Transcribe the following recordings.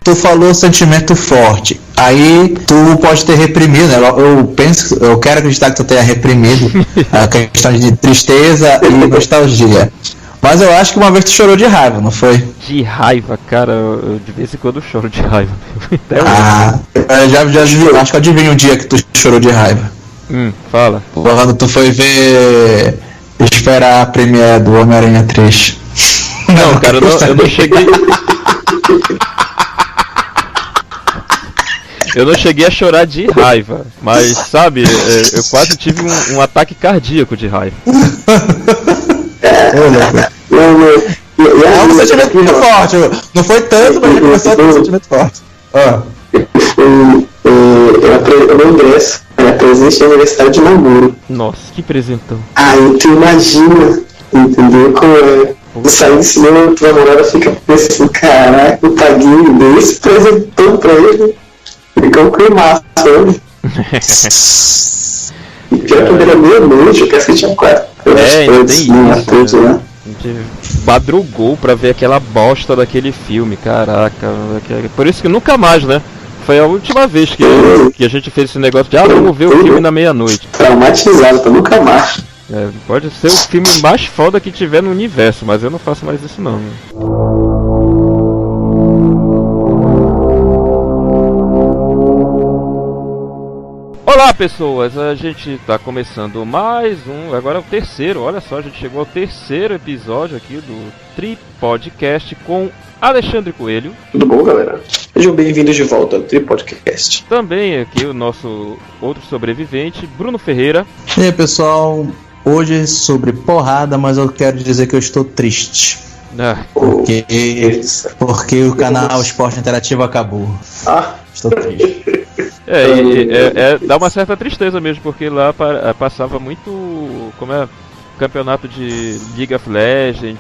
tu falou sentimento forte. Aí tu pode ter reprimido, né? Eu quero acreditar que tu tenha reprimido a questão de tristeza e nostalgia. Mas eu acho que uma vez tu chorou de raiva, não foi? De raiva, cara, eu de vez em quando choro de raiva. Acho que eu adivinho um dia que tu chorou de raiva. Fala. Quando tu foi esperar a premiere do Homem-Aranha 3. Não, cara, eu não cheguei. Eu não cheguei a chorar de raiva, mas sabe, eu quase tive um ataque cardíaco de raiva. É um sentimento muito forte. Não foi tanto, mas ele começou a ter um sentimento forte. Eu ingresso na presença da Universidade de Namoro. Nossa, que presentão. Aí tu imagina, entendeu? Como é? Tu sai do cinema, tua namorada fica pensando, caraca, eu paguei desse presentão pra ele. Fica um climaço, sabe? E pior que era meia-noite, eu penso que tinha 4. Ainda tem isso, né? A gente madrugou pra ver aquela bosta daquele filme, caraca. Por isso que nunca mais, né? Foi a última vez que a gente fez esse negócio de vamos ver o filme na meia-noite. Traumatizado pra nunca mais. Pode ser o filme mais foda que tiver no universo, mas eu não faço mais isso não. Né? Olá pessoas, a gente está começando mais agora é o terceiro, olha só, a gente chegou ao terceiro episódio aqui do Tripodcast com Alexandre Coelho. Tudo bom, galera? Sejam bem-vindos de volta ao Tripodcast. Também aqui o nosso outro sobrevivente, Bruno Ferreira. E aí pessoal, hoje é sobre porrada, mas eu quero dizer que eu estou triste. Porque o canal Esporte Interativo acabou. Estou triste. Dá uma certa tristeza mesmo, porque lá passava muito, campeonato de League of Legends,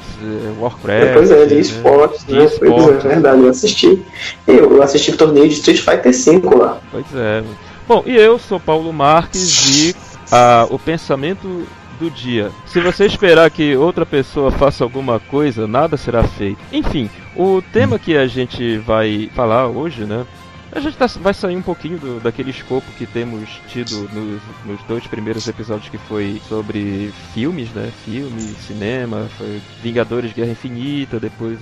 Warcraft. Pois é, de esportes, né? Pois é, verdade, eu assisti. Eu assisti o torneio de Street Fighter V lá. Pois é. Bom, e eu sou Paulo Marques e o pensamento do dia. Se você esperar que outra pessoa faça alguma coisa, nada será feito. Enfim, o tema que a gente vai falar hoje, né? A gente vai sair um pouquinho daquele escopo que temos tido nos dois primeiros episódios, que foi sobre filmes, né? Filme, cinema, foi Vingadores Guerra Infinita, depois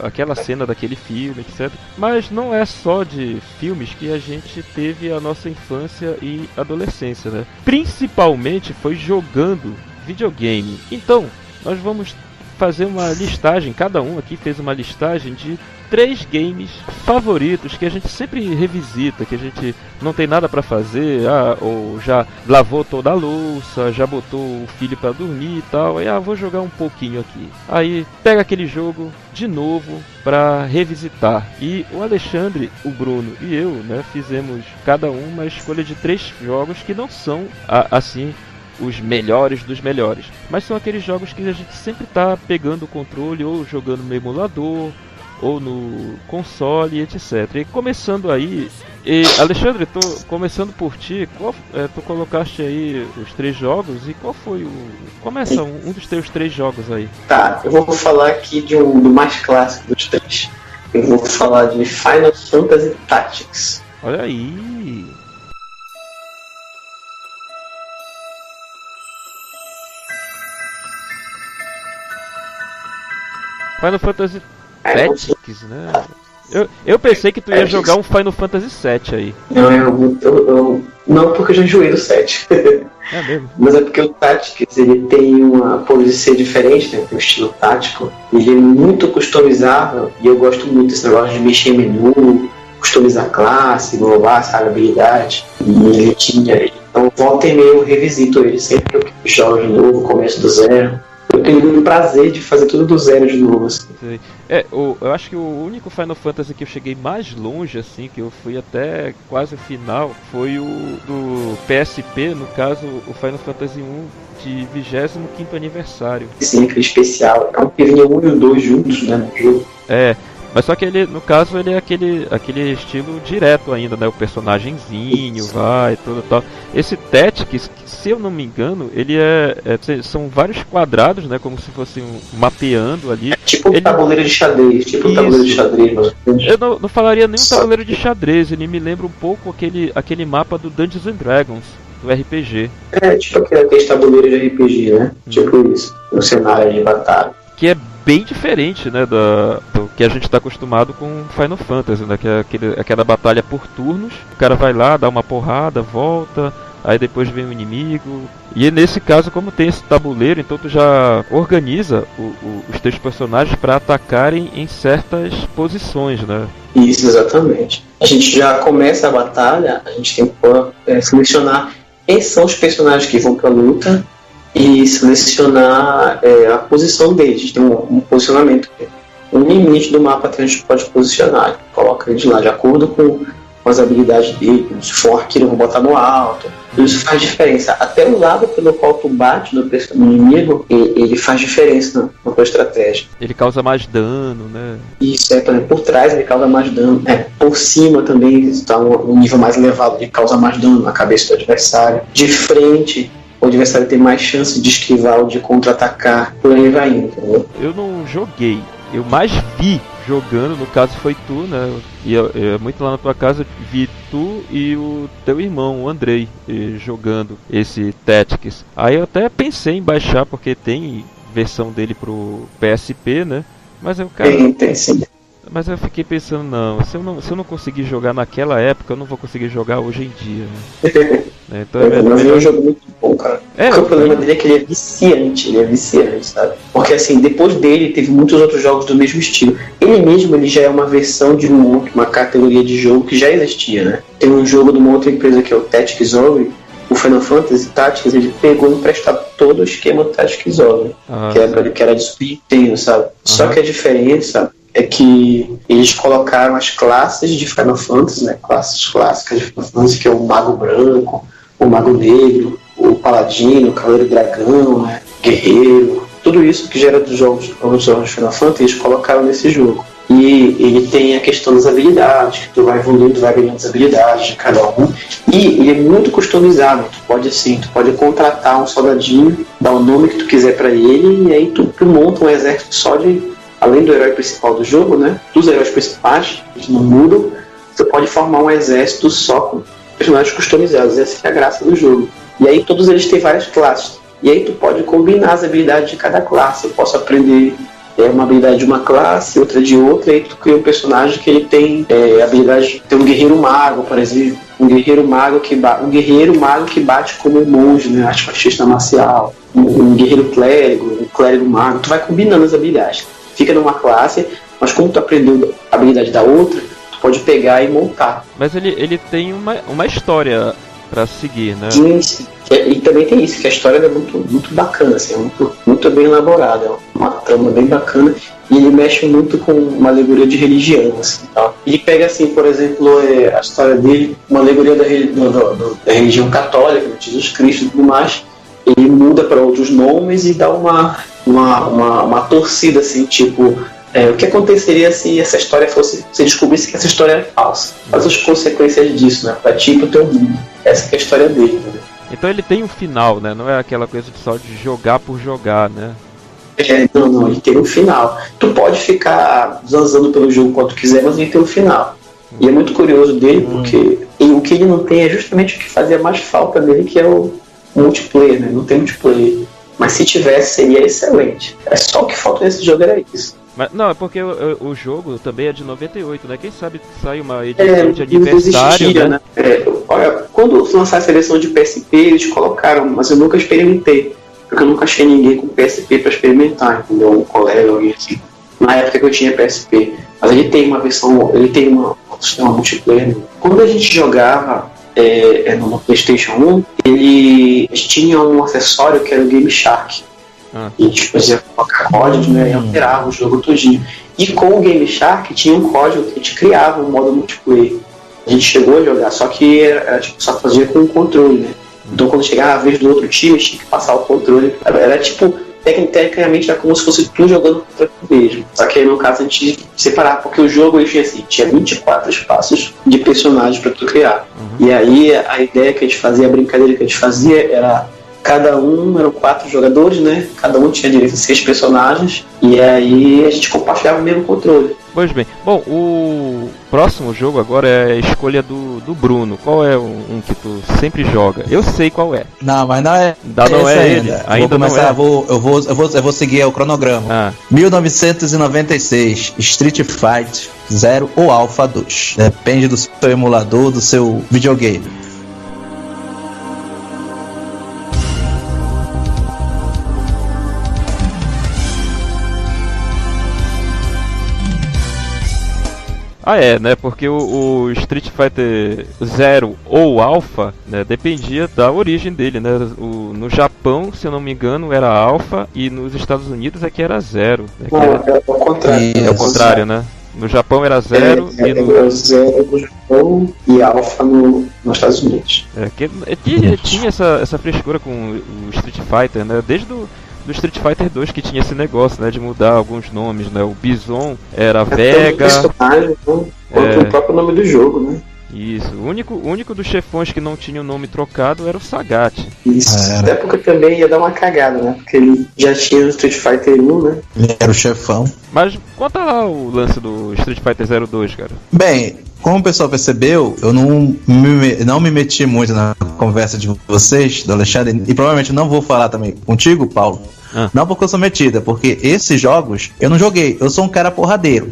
aquela cena daquele filme, etc. Mas não é só de filmes que a gente teve a nossa infância e adolescência, né? Principalmente foi jogando videogame. Então, nós vamos fazer uma listagem, cada um aqui fez uma listagem de 3 games favoritos que a gente sempre revisita, que a gente não tem nada pra fazer, ou já lavou toda a louça, já botou o filho pra dormir e tal, aí vou jogar um pouquinho aqui. Aí pega aquele jogo de novo pra revisitar. E o Alexandre, o Bruno e eu, né, fizemos cada um uma escolha de 3 jogos que não são assim os melhores dos melhores, mas são aqueles jogos que a gente sempre tá pegando o controle ou jogando no emulador ou no console, etc. E começando aí, Alexandre, tô começando por ti, tu colocaste aí os 3 jogos, e qual foi começa um dos teus 3 jogos aí. Tá, eu vou falar aqui do mais clássico dos 3. Eu vou falar de Final Fantasy Tactics. Olha aí. Final Fantasy Tactics, né? Eu pensei que tu ia jogar um Final Fantasy VII aí. Não, porque eu já enjoei do 7. É mesmo? Mas é porque o Tactics, ele tem uma forma de ser diferente, né? Tem um estilo tático. Ele é muito customizável, e eu gosto muito desse negócio de mexer em menu, customizar classe, inovar, sabe, habilidade. E ele tinha... Então, volta e meia eu revisito ele sempre que eu jogo de novo, começo do zero. Eu tenho o prazer de fazer tudo do zero de novo, assim. Eu acho que o único Final Fantasy que eu cheguei mais longe, assim, que eu fui até quase o final, foi o do PSP, no caso, o Final Fantasy 1 de 25º aniversário. Sim, aquele especial. É um que vinha 1 e o 2 juntos, né, no jogo. Mas só que ele, no caso, ele é aquele estilo direto ainda, né? O personagemzinho, vai, tudo tal. Esse Tactics, se eu não me engano, ele são vários quadrados, né? Como se fosse mapeando ali. É tipo um tabuleiro de xadrez, mas... Eu não falaria nem um tabuleiro de xadrez, ele me lembra um pouco aquele mapa do Dungeons and Dragons, do RPG. É, tipo aquele tabuleiro de RPG, né? Tipo isso, no cenário de batalha. Que é bem diferente, né, do que a gente está acostumado com Final Fantasy, né? Que é aquela batalha por turnos, o cara vai lá, dá uma porrada, volta, aí depois vem o inimigo. E nesse caso, como tem esse tabuleiro, então tu já organiza os teus personagens para atacarem em certas posições, né? Isso, exatamente. A gente já começa a batalha, a gente tem que selecionar quem são os personagens que vão para a luta e selecionar a posição deles. A gente tem um posicionamento, um limite do mapa que a gente pode posicionar. A gente coloca eles lá de acordo com as habilidades dele. Se for arqueiro, vou botar no alto. Isso faz diferença. Até o lado pelo qual tu bate no inimigo, ele faz diferença na tua estratégia. Ele causa mais dano, né? Isso, por exemplo, por trás ele causa mais dano. Por cima também está um nível mais elevado, ele causa mais dano na cabeça do adversário. De frente, o adversário tem mais chance de esquivar ou de contra-atacar. Por aí vai indo, entendeu? Eu não joguei, eu mais vi jogando, no caso foi tu, né? E muito lá na tua casa, vi tu e o teu irmão, o Andrei, jogando esse Tactics. Aí eu até pensei em baixar, porque tem versão dele pro PSP, né? Mas eu, cara, tem sim. Mas eu fiquei pensando, se eu não conseguir jogar naquela época, eu não vou conseguir jogar hoje em dia, né? Então mas é um jogo muito bom, cara. O problema dele é que ele é viciante, sabe? Porque assim, depois dele teve muitos outros jogos do mesmo estilo. Ele já é uma versão de uma categoria de jogo que já existia, né? Tem um jogo de uma outra empresa que é o Tactics Ogre, o Final Fantasy Tactics, ele pegou emprestado todo o esquema do Tactics Ogre, que era de Super Nintendo, sabe? Só que a diferença é que eles colocaram as classes de Final Fantasy, né? Classes clássicas de Final Fantasy, que é o Mago Branco, o Mago Negro, o Paladino, o Cavaleiro Dragão, né? Guerreiro, tudo isso que gera dos jogos de Final Fantasy, eles colocaram nesse jogo. E ele tem a questão das habilidades, que tu vai evoluindo, vai ganhando as habilidades de cada um. E ele é muito customizado. Tu pode contratar um soldadinho, dar o nome que tu quiser pra ele, e aí tu monta um exército só de... Além do herói principal do jogo, né? Dos heróis principais, eles não mudam. Você pode formar um exército só com personagens customizados. Essa é a graça do jogo. E aí todos eles têm várias classes. E aí tu pode combinar as habilidades de cada classe. Eu posso aprender uma habilidade de uma classe, outra de outra, e aí tu cria um personagem que ele tem habilidade. Tem um guerreiro mago, por exemplo. Um guerreiro mago que bate como um monge, né? Arte fascista marcial. Um guerreiro clérigo, um clérigo mago. Tu vai combinando as habilidades. Fica numa classe, mas como tu aprendeu a habilidade da outra, tu pode pegar e montar. Mas ele tem uma história pra seguir, né? Sim. E também tem isso, que a história é muito, muito bacana, assim, muito bem elaborada, é uma trama bem bacana, e ele mexe muito com uma alegoria de religião, assim, tá? Ele pega, assim, por exemplo, a história dele, uma alegoria da religião católica, de Jesus Cristo e tudo mais, ele muda para outros nomes e dá uma torcida, assim, tipo, o que aconteceria se essa história fosse, se descobrisse que essa história é falsa? Quais as consequências disso, né? Pra ti e pro teu mundo. Essa que é a história dele, né? Então ele tem um final, né? Não é aquela coisa só de jogar por jogar, né? Não, ele tem um final. Tu pode ficar zanzando pelo jogo quanto quiser, mas ele tem um final. E é muito curioso dele, porque o que ele não tem é justamente o que fazia mais falta dele, que é o multiplayer, né? Não tem multiplayer. Mas se tivesse, seria excelente. É só o que falta nesse jogo, era isso. Mas, não, é porque o jogo também é de 98, né? Quem sabe sai uma edição de aniversário, existia, né? Olha, quando lançaram a seleção de PSP, eles colocaram, mas eu nunca experimentei. Porque eu nunca achei ninguém com PSP pra experimentar, entendeu? Um colega, alguém assim. Na época que eu tinha PSP. Mas ele tem uma versão, ele tem um sistema multiplayer. Quando a gente jogava no PlayStation 1, eles tinham um acessório que era o Game Shark. E a gente fazia colocar códigos, né, e alterava o jogo todinho. E com o Game Shark tinha um código que a gente criava um modo multiplayer. A gente chegou a jogar, só que era tipo, só fazia com o controle, né? Então quando chegava a vez do outro time, tinha que passar o controle. Era tipo tecnicamente era como se fosse tu jogando contra tu mesmo. Só que aí no caso a gente separava, porque o jogo ele tinha 24 espaços de personagens pra tu criar. E aí a ideia que a gente fazia, a brincadeira que a gente fazia era cada um, eram 4 jogadores, né? Cada um tinha direito a 6 personagens, e aí a gente compartilhava o mesmo controle. Pois bem. Bom, o próximo jogo agora é a escolha do Bruno. Qual é um que tu sempre joga? Eu sei qual é. Não, mas não é. Não é ele. Ainda vou começar, não é. eu vou seguir o cronograma. 1996, Street Fighter 0 ou Alpha 2. Depende do seu emulador, do seu videogame. Né? Porque o Street Fighter 0 ou Alpha, né, dependia da origem dele, né? No Japão, se eu não me engano, era Alpha e nos Estados Unidos é que era 0. Né, é o contrário. É o contrário, né? No Japão era 0 e no... 0 no Japão e Alpha nos Estados Unidos. Tinha essa frescura com o Street Fighter, né? Desde do Street Fighter 2 que tinha esse negócio, né, de mudar alguns nomes, né? O Bison era Vega. O próprio nome do jogo, né? Isso. O único dos chefões que não tinha o nome trocado era o Sagat. Isso. Até porque também ia dar uma cagada, né? Porque ele já tinha o Street Fighter 1, né? Ele era o chefão. Mas conta lá o lance do Street Fighter 02, cara. Bem, como o pessoal percebeu, eu não me meti muito na conversa de vocês, do Alexandre, e provavelmente não vou falar também contigo, Paulo. Não porque eu sou metida, porque esses jogos eu não joguei, eu sou um cara porradeiro.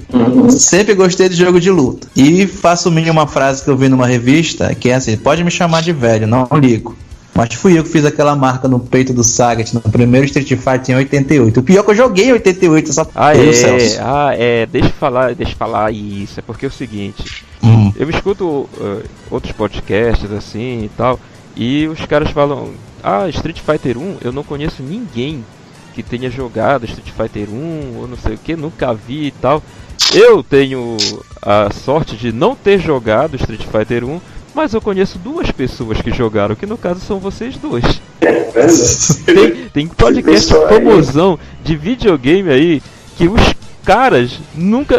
Sempre gostei de jogo de luta. E faço minha uma frase que eu vi numa revista, que é assim: pode me chamar de velho, não ligo. Mas fui eu que fiz aquela marca no peito do Sagat no primeiro Street Fighter em 88. O pior é que eu joguei em 88, só Celso. Deixa eu falar isso. É porque é o seguinte, eu escuto outros podcasts assim e tal, e os caras falam: Street Fighter 1, eu não conheço ninguém que tenha jogado Street Fighter 1 ou não sei o que, nunca vi e tal. Eu tenho a sorte de não ter jogado Street Fighter 1, mas eu conheço 2 pessoas que jogaram, que no caso são vocês 2. Tem podcast famosão de videogame aí que os caras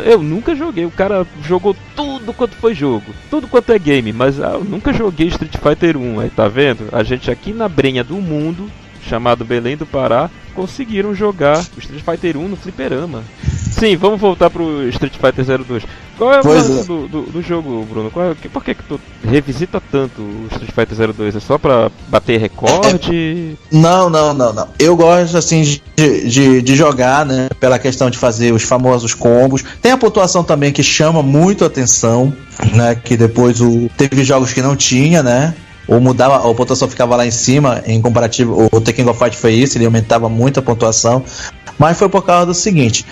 eu nunca joguei. O cara jogou tudo quanto foi jogo, tudo quanto é game, mas eu nunca joguei Street Fighter 1. Aí tá vendo? A gente aqui na brenha do mundo, chamado Belém do Pará, conseguiram jogar o Street Fighter 1 no fliperama. Sim, vamos voltar pro Street Fighter 02. Qual é o lance do jogo, Bruno? Por que tu revisita tanto o Street Fighter 02? É só pra bater recorde? Não. Eu gosto, assim, de jogar, né? Pela questão de fazer os famosos combos. Tem a pontuação também que chama muito a atenção, né? Que depois teve jogos que não tinha, né? Ou mudava, a pontuação ficava lá em cima, em comparativo. O Tekken Go Fight foi isso, ele aumentava muito a pontuação. Mas foi por causa do seguinte: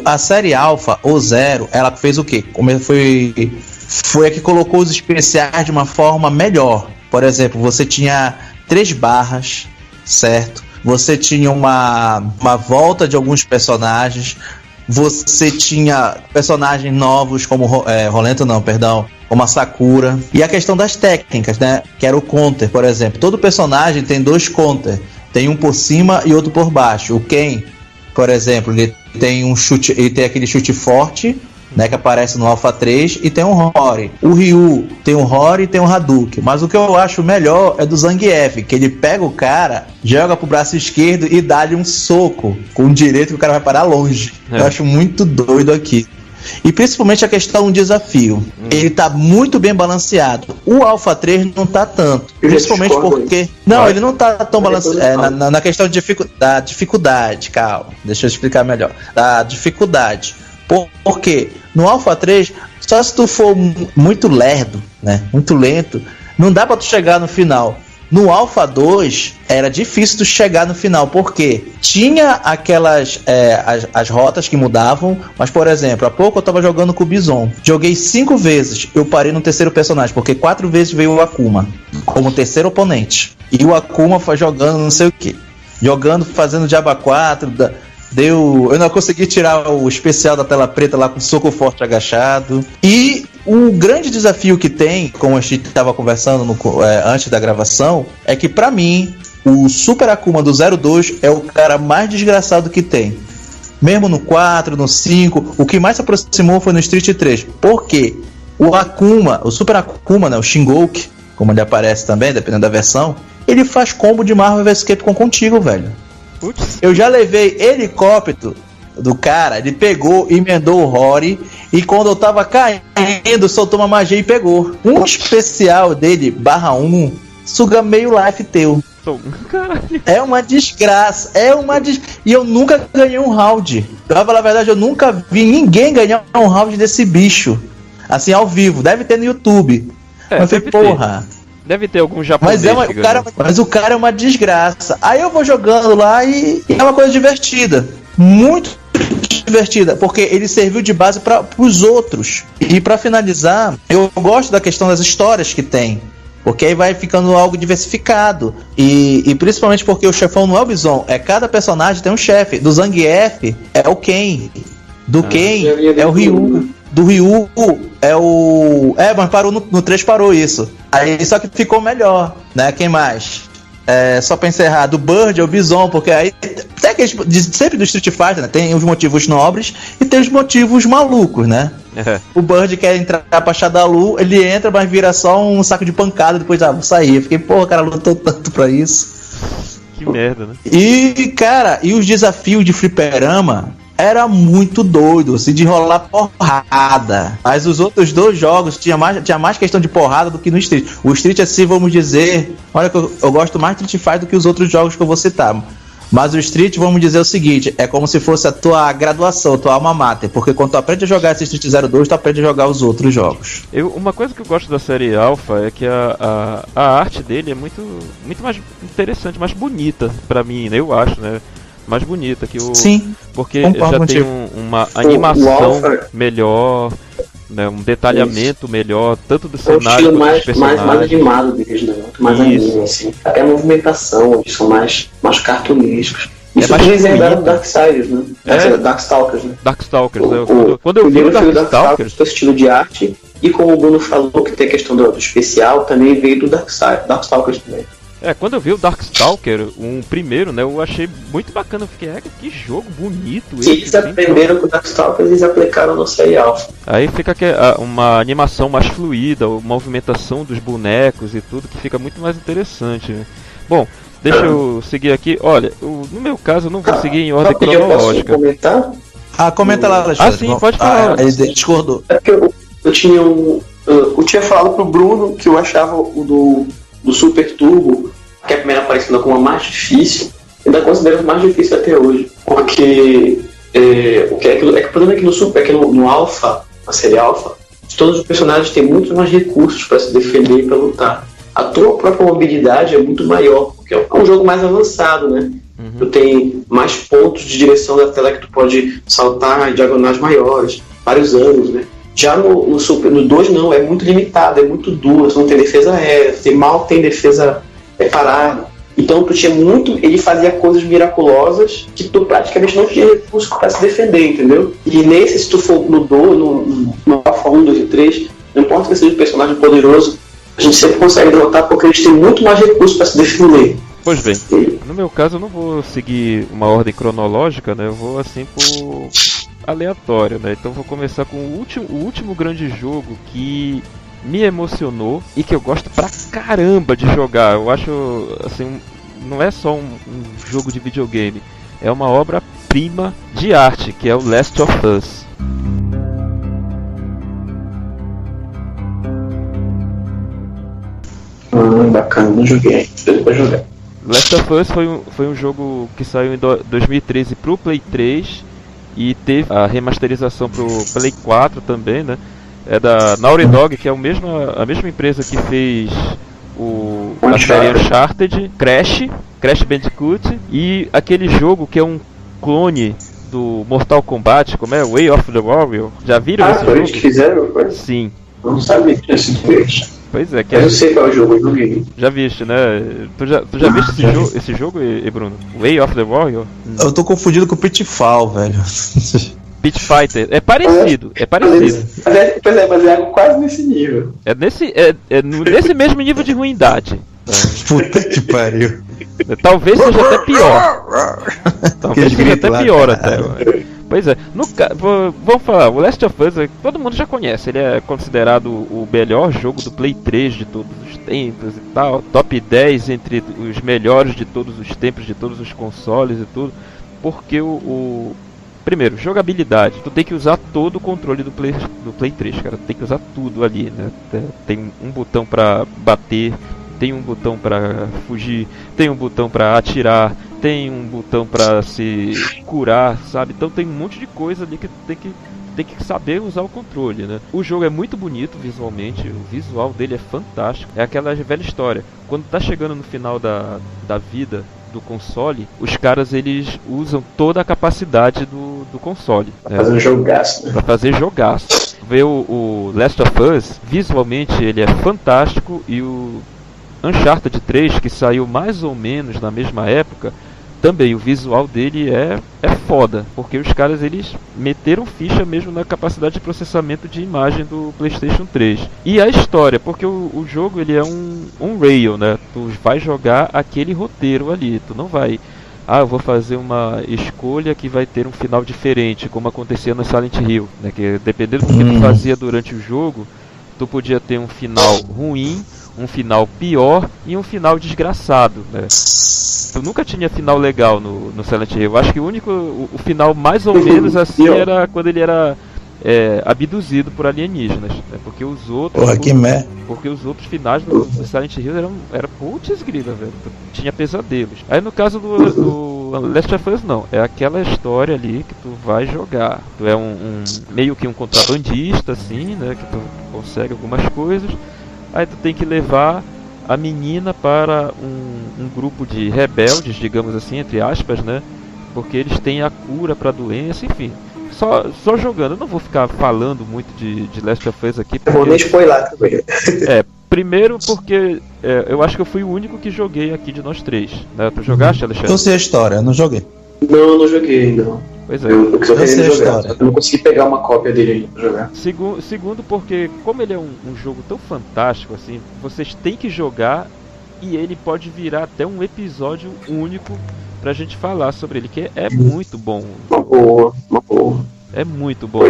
a série Alpha ou Zero, ela fez o quê? Foi a que colocou os especiais de uma forma melhor. Por exemplo, você tinha 3 barras, certo? Você tinha uma volta de alguns personagens. Você tinha personagens novos como como a Sakura. E a questão das técnicas, né? Que era o counter, por exemplo. Todo personagem tem 2 counter. Tem um por cima e outro por baixo. O Ken, por exemplo, ele tem um chute, ele tem aquele chute forte, né, que aparece no Alpha 3, e tem um Rory. O Ryu tem um Rory e tem um Hadouken. Mas o que eu acho melhor é do Zangief, que ele pega o cara, joga pro braço esquerdo e dá-lhe um soco com o direito que o cara vai parar longe. Eu acho muito doido aqui. E principalmente a questão do desafio. Ele tá muito bem balanceado. O Alpha 3 não tá tanto. Principalmente porque... Não, ele não tá tão balanceado. Na questão da dificuldade, calma. Deixa eu explicar melhor. Da dificuldade. Porque no Alpha 3, só se tu for muito lerdo, né? Muito lento, não dá pra tu chegar no final. No Alpha 2 era difícil tu chegar no final, porque tinha aquelas as rotas que mudavam, mas por exemplo, há pouco eu tava jogando com o Bison, joguei 5 vezes, eu parei no terceiro personagem, porque 4 vezes veio o Akuma como terceiro oponente, e o Akuma foi jogando não sei o que, fazendo Diaba 4, eu não consegui tirar o especial da tela preta lá com soco forte agachado. E o grande desafio que tem, como a gente estava conversando antes da gravação, é que pra mim o Super Akuma do 02 é o cara mais desgraçado que tem. Mesmo no 4, no 5, o que mais se aproximou foi no Street 3. Por quê? O Akuma, o Super Akuma, né, o Shingoku, como ele aparece também, dependendo da versão, ele faz combo de Marvel vs Capcom contigo, velho. Putz. Eu já levei helicóptero do cara, ele pegou, emendou o Rory, e quando eu tava caindo, soltou uma magia e pegou. Um especial dele, /1, suga meio life teu. Caralho. É uma desgraça, e eu nunca ganhei um round. Pra falar a verdade, eu nunca vi ninguém ganhar um round desse bicho. Assim, ao vivo, deve ter no YouTube. Mas eu falei, porra. Deve ter algum japonês. Mas o cara é uma desgraça. Aí eu vou jogando lá e é uma coisa divertida. Muito divertida, porque ele serviu de base para os outros. E para finalizar, eu gosto da questão das histórias que tem, porque aí vai ficando algo diversificado. E principalmente porque o chefão não é o Bison, é cada personagem tem um chefe. Do Zangief é o Ken. Do Ken é o Ryu. Do Ryu é o... mas parou no 3, parou isso. Aí só que ficou melhor, né? Quem mais? Só pra encerrar, do Bird é o Bison, porque aí tem aqueles, sempre do Street Fighter, né? Tem os motivos nobres e tem os motivos malucos, né? O Bird quer entrar pra Shadalu, ele entra, mas vira só um saco de pancada, depois vou sair. Eu fiquei, porra, cara, lutou tanto pra isso. Que merda, né? E, cara, os desafios de fliperama era muito doido, assim, de rolar porrada. Mas os outros dois jogos tinha mais questão de porrada do que no Street. O Street, assim, vamos dizer... Olha que eu gosto mais de Street Fighter do que os outros jogos que eu vou citar. Mas o Street, vamos dizer o seguinte, é como se fosse a tua graduação, a tua alma mater. Porque quando tu aprende a jogar esse Street 02, tu aprende a jogar os outros jogos. Uma coisa que eu gosto da série Alpha é que a arte dele é muito mais interessante, mais bonita pra mim, né? Eu acho, né? Mais bonita que o... Sim, porque já tem uma animação melhor, né, um detalhamento melhor, tanto do cenário quanto dos personagens. Mais animado deles, né? Muito mais anime, assim. Até a movimentação, eles são mais cartunescos. Isso mais eles herdaram do Darksiders, né? Darkstalkers, né? Darkstalkers, né? Quando eu vi o Darkstalkers... Foi estilo de arte, e como o Bruno falou que tem a questão do especial, também veio do Darkstalkers também. Quando eu vi o Darkstalker, um primeiro, né, eu achei muito bacana. Eu fiquei, que jogo bonito esse. Eles aprenderam com o Darkstalker e eles aplicaram no série Alpha. Aí fica uma animação mais fluida, uma movimentação dos bonecos e tudo, que fica muito mais interessante. Bom, deixa eu seguir aqui. Olha, no meu caso eu não vou seguir em ordem cronológica. Posso comentar? Comenta lá, Alexandre. Sim, pode falar. Ele discordou. É porque eu tinha falado pro Bruno que eu achava o do Super Turbo, que é a primeira aparição como a mais difícil, ainda considero mais difícil até hoje, porque o problema é que no Super, no Alpha, na série Alpha, todos os personagens têm muito mais recursos para se defender e para lutar. A tua própria mobilidade é muito maior, porque é um jogo mais avançado, né? Tu tem mais pontos de direção da tela que tu pode saltar em diagonais maiores, vários ângulos, né? Já no Super, no 2 não, é muito limitado, é muito duro, você não tem defesa aérea, você mal tem defesa parada. Então tu tinha muito, ele fazia coisas miraculosas que tu praticamente não tinha recurso para se defender, entendeu? E nesse, se tu for no Alpha 1, 2 e 3, não importa que seja um personagem poderoso, a gente sempre consegue derrotar porque eles têm muito mais recursos para se defender. Pois bem, no meu caso eu não vou seguir uma ordem cronológica, né? Eu vou assim por aleatório, né? Então vou começar com o último grande jogo que me emocionou e que eu gosto pra caramba de jogar. Eu acho, assim, não é só um jogo de videogame, é uma obra-prima de arte, que é o Last of Us. Bacana, não joguei, depois jogar. Last of Us foi um jogo que saiu em 2013 pro Play 3 e teve a remasterização pro Play 4 também, né? É da Naughty Dog, que é a mesma empresa que fez a série Uncharted, Crash Bandicoot, e aquele jogo que é um clone do Mortal Kombat, como é? Way of the Warrior. Já viram esse jogo? Eles que fizeram? Sim. Eu não sabia que tinha sido feito. Pois é, eu sei qual é o jogo, eu joguei. Já viste, né? Tu já viste esse jogo, Bruno? Way of the Warrior? Eu tô confundido com o Pitfall, velho. Pit Fighter. É parecido. Mas é algo quase nesse nível. É nesse mesmo nível de ruindade. Puta que pariu. Talvez seja até pior. Talvez seja até pior até. Pois é, vamos falar, o Last of Us todo mundo já conhece, ele é considerado o melhor jogo do Play 3 de todos os tempos e tal, top 10 entre os melhores de todos os tempos, de todos os consoles e tudo, porque primeiro, jogabilidade, tu tem que usar todo o controle do Play 3, cara, tu tem que usar tudo ali, né, tem um botão pra bater, tem um botão pra fugir, tem um botão pra atirar, tem um botão pra se curar, sabe? Então tem um monte de coisa ali que tem que saber usar o controle, né? O jogo é muito bonito visualmente, o visual dele é fantástico. É aquela velha história. Quando tá chegando no final da vida do console, os caras eles usam toda a capacidade do console. Pra fazer um jogaço, né? Pra fazer jogaço. Ver o Last of Us, visualmente ele é fantástico, e o Uncharted 3, que saiu mais ou menos na mesma época, também o visual dele é foda, porque os caras eles meteram ficha mesmo na capacidade de processamento de imagem do PlayStation 3. E a história, porque o jogo ele é um rail, né? Tu vai jogar aquele roteiro ali, tu não vai... eu vou fazer uma escolha que vai ter um final diferente, como acontecia no Silent Hill, né? Que dependendo do que tu fazia durante o jogo, tu podia ter um final ruim, um final pior e um final desgraçado, né? Eu nunca tinha final legal no Silent Hill. Eu acho que o final mais ou menos assim era quando ele era abduzido por alienígenas, né? Porque os outros... Porque os outros finais do Silent Hill eram putz grila, velho. Tinha pesadelos. Aí no caso do Last of Us não. É aquela história ali que tu vai jogar. Tu é meio que um contrabandista, assim, né? Que tu consegue algumas coisas. Aí tu tem que levar a menina para um grupo de rebeldes, digamos assim, entre aspas, né? Porque eles têm a cura para a doença, enfim. Só jogando. Eu não vou ficar falando muito de Last of Us aqui. Porque... Eu vou nem spoiler também. Primeiro porque eu acho que eu fui o único que joguei aqui de nós três, né? Tu jogaste, Alexandre? Eu sei a história, eu não joguei. Não, eu não joguei, não. Pois é. Eu sei a história. Eu não consegui pegar uma cópia dele ainda pra jogar. Segundo porque, como ele é um jogo tão fantástico, assim, vocês têm que jogar e ele pode virar até um episódio único pra gente falar sobre ele, que é muito bom. Uma boa. É muito bom.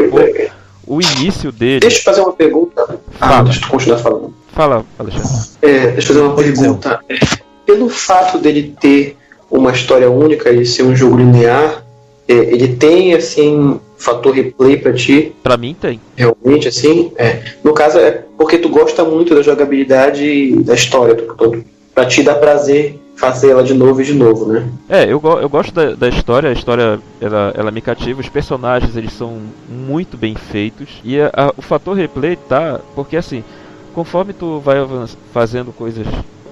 O início dele... Deixa eu fazer uma pergunta. Deixa eu continuar falando. Fala, Alexandre. Deixa eu fazer uma pergunta. Pelo fato dele ter uma história única e ser um jogo linear, ele tem, assim, fator replay pra ti? Pra mim tem. Realmente, assim? No caso, é porque tu gosta muito da jogabilidade e da história. Pra ti dá prazer fazer ela de novo e de novo, né? Eu gosto da história. A história, ela me cativa. Os personagens, eles são muito bem feitos. E o fator replay tá... Porque, assim, conforme tu vai fazendo coisas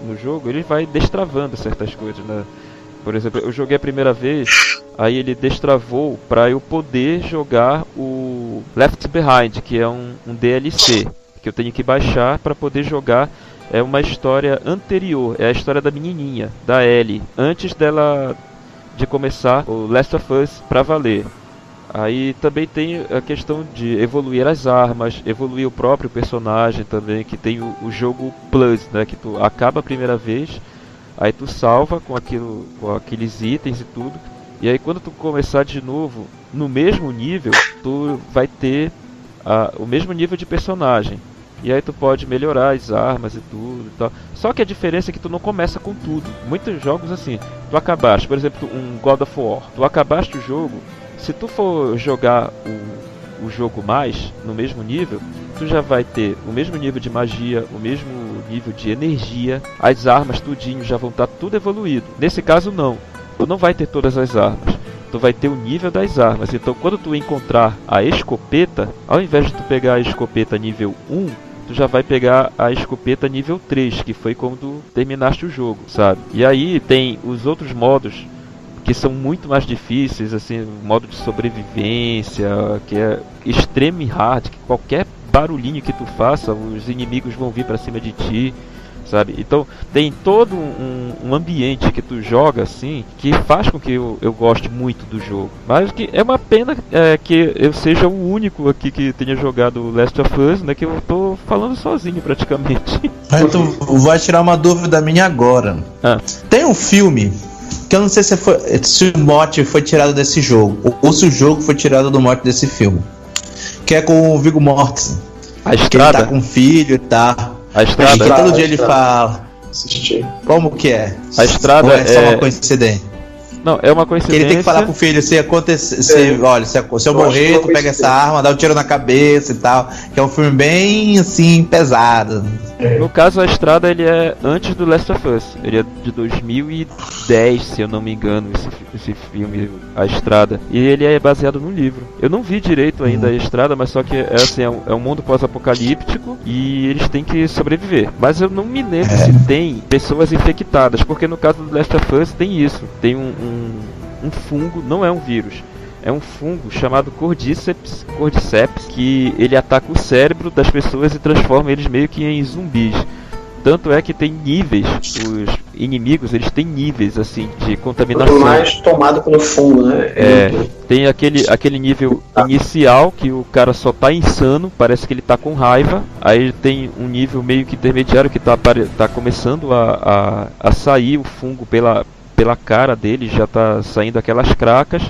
no jogo, ele vai destravando certas coisas, né? Por exemplo, eu joguei a primeira vez, aí ele destravou para eu poder jogar o Left Behind, que é um DLC, que eu tenho que baixar para poder jogar. É uma história anterior, é a história da menininha, da Ellie, antes dela de começar o Last of Us para valer. Aí também tem a questão de evoluir as armas, evoluir o próprio personagem também, que tem o jogo Plus, né, que tu acaba a primeira vez, aí tu salva com aqueles itens e tudo, e aí quando tu começar de novo no mesmo nível, tu vai ter o mesmo nível de personagem. E aí tu pode melhorar as armas e tudo e tal. Só que a diferença é que tu não começa com tudo. Muitos jogos assim, tu acabaste, por exemplo, um God of War, tu acabaste o jogo, se tu for jogar o jogo mais, no mesmo nível, tu já vai ter o mesmo nível de magia, o mesmo nível de energia, as armas tudinho já vão estar tudo evoluído. Nesse caso não, tu não vai ter todas as armas, tu vai ter o nível das armas. Então quando tu encontrar a escopeta, ao invés de tu pegar a escopeta nível 1, tu já vai pegar a escopeta nível 3, que foi quando terminaste o jogo, sabe? E aí tem os outros modos que são muito mais difíceis, assim, o modo de sobrevivência, que é extreme hard, que qualquer barulhinho que tu faça, os inimigos vão vir pra cima de ti, sabe? Então tem todo um ambiente que tu joga assim, que faz com que eu goste muito do jogo. Mas que é uma pena que eu seja o único aqui que tenha jogado Last of Us, né? Que eu tô falando sozinho praticamente. Mas tu vai tirar uma dúvida minha agora. Tem um filme que eu não sei se o mote foi tirado desse jogo, ou se o jogo foi tirado do mote desse filme, que é com o Viggo Mortensen. A Estrada? Que ele tá com um filho e tá. A Estrada? Que todo dia ele fala. Como que é? A Estrada ou é só uma coincidência? Não, é uma coincidência. Que ele tem que falar com o filho, se acontecer, olha, se eu morrer, tu pega essa arma, dá um tiro na cabeça e tal. Que é um filme bem, assim, pesado. No caso, A Estrada, ele é antes do Last of Us. Ele é de 2010, se eu não me engano, esse filme, A Estrada. E ele é baseado no livro. Eu não vi direito ainda A Estrada, mas só que é um mundo pós-apocalíptico e eles têm que sobreviver. Mas eu não me lembro se tem pessoas infectadas, porque no caso do Last of Us tem isso. Tem um fungo, não é um vírus. É um fungo chamado Cordyceps, que ele ataca o cérebro das pessoas e transforma eles meio que em zumbis. Tanto é que tem níveis, os inimigos, eles têm níveis assim de contaminação. Mais tomado pelo fungo, né? Tem aquele nível inicial que o cara só tá insano, parece que ele tá com raiva. Aí tem um nível meio que intermediário que tá começando a sair o fungo pela cara dele, já tá saindo aquelas cracas.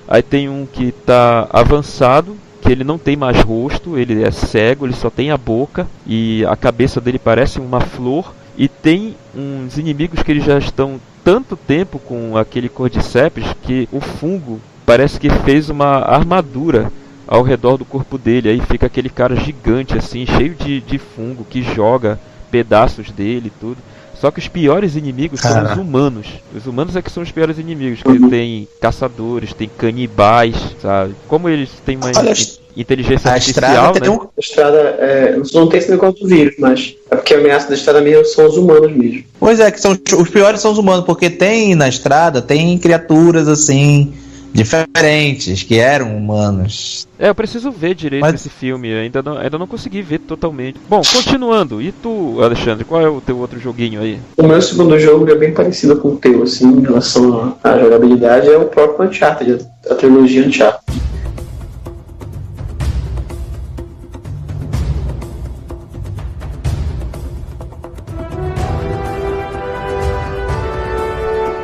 Aí tem um que tá avançado, que ele não tem mais rosto, ele é cego, ele só tem a boca e a cabeça dele parece uma flor. E tem uns inimigos que eles já estão tanto tempo com aquele Cordyceps que o fungo parece que fez uma armadura ao redor do corpo dele. Aí fica aquele cara gigante assim, cheio de fungo, que joga pedaços dele e tudo. Só que os piores inimigos são os humanos. Os humanos é que são os piores inimigos. Que tem caçadores, tem canibais, sabe? Como eles têm uma inteligência artificial, né? A Estrada não tem esse negócio do vírus, mas é porque a ameaça da Estrada mesmo são os humanos mesmo. Pois é, que os piores são os humanos, porque tem na Estrada, tem criaturas assim, diferentes, que eram humanos. Eu preciso ver direito esse filme, ainda não consegui ver totalmente. Bom, continuando, e tu, Alexandre, qual é o teu outro joguinho aí? O meu segundo jogo é bem parecido com o teu, assim, em relação à jogabilidade, é o próprio Uncharted, a trilogia Uncharted.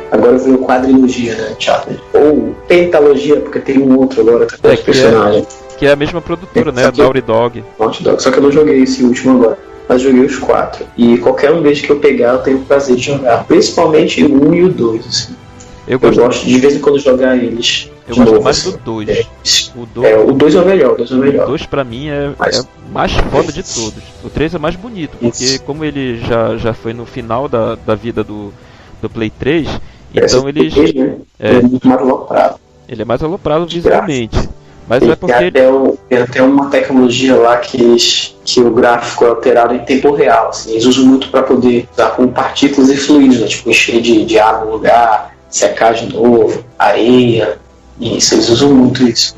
Agora eu vi o quadrilogia, né, Uncharted. Ou pentalogia, porque tem um outro agora, que é o personagem. Que é a mesma produtora, né, Naughty Dog. Naughty Dog, só que eu não joguei esse último agora. Mas joguei os 4. E qualquer um deles que eu pegar, eu tenho o prazer de jogar. Principalmente o 1 e o 2, assim. Eu gosto de vez em quando jogar eles. Eu gosto mais do 2. O 2 é o melhor, o 2 é o melhor. O 2 pra mim é mais foda de todos. O 3 é mais bonito, porque como ele já foi no final da vida do Play 3, então eles... é muito mais aloprado. Ele é mais aloprado visualmente. Mas e é porque... Tem até uma tecnologia lá que o gráfico é alterado em tempo real. Assim. Eles usam muito para poder usar com partículas e fluidos, né? Tipo encher de água no lugar, secar de novo, areia. Isso, eles usam muito isso.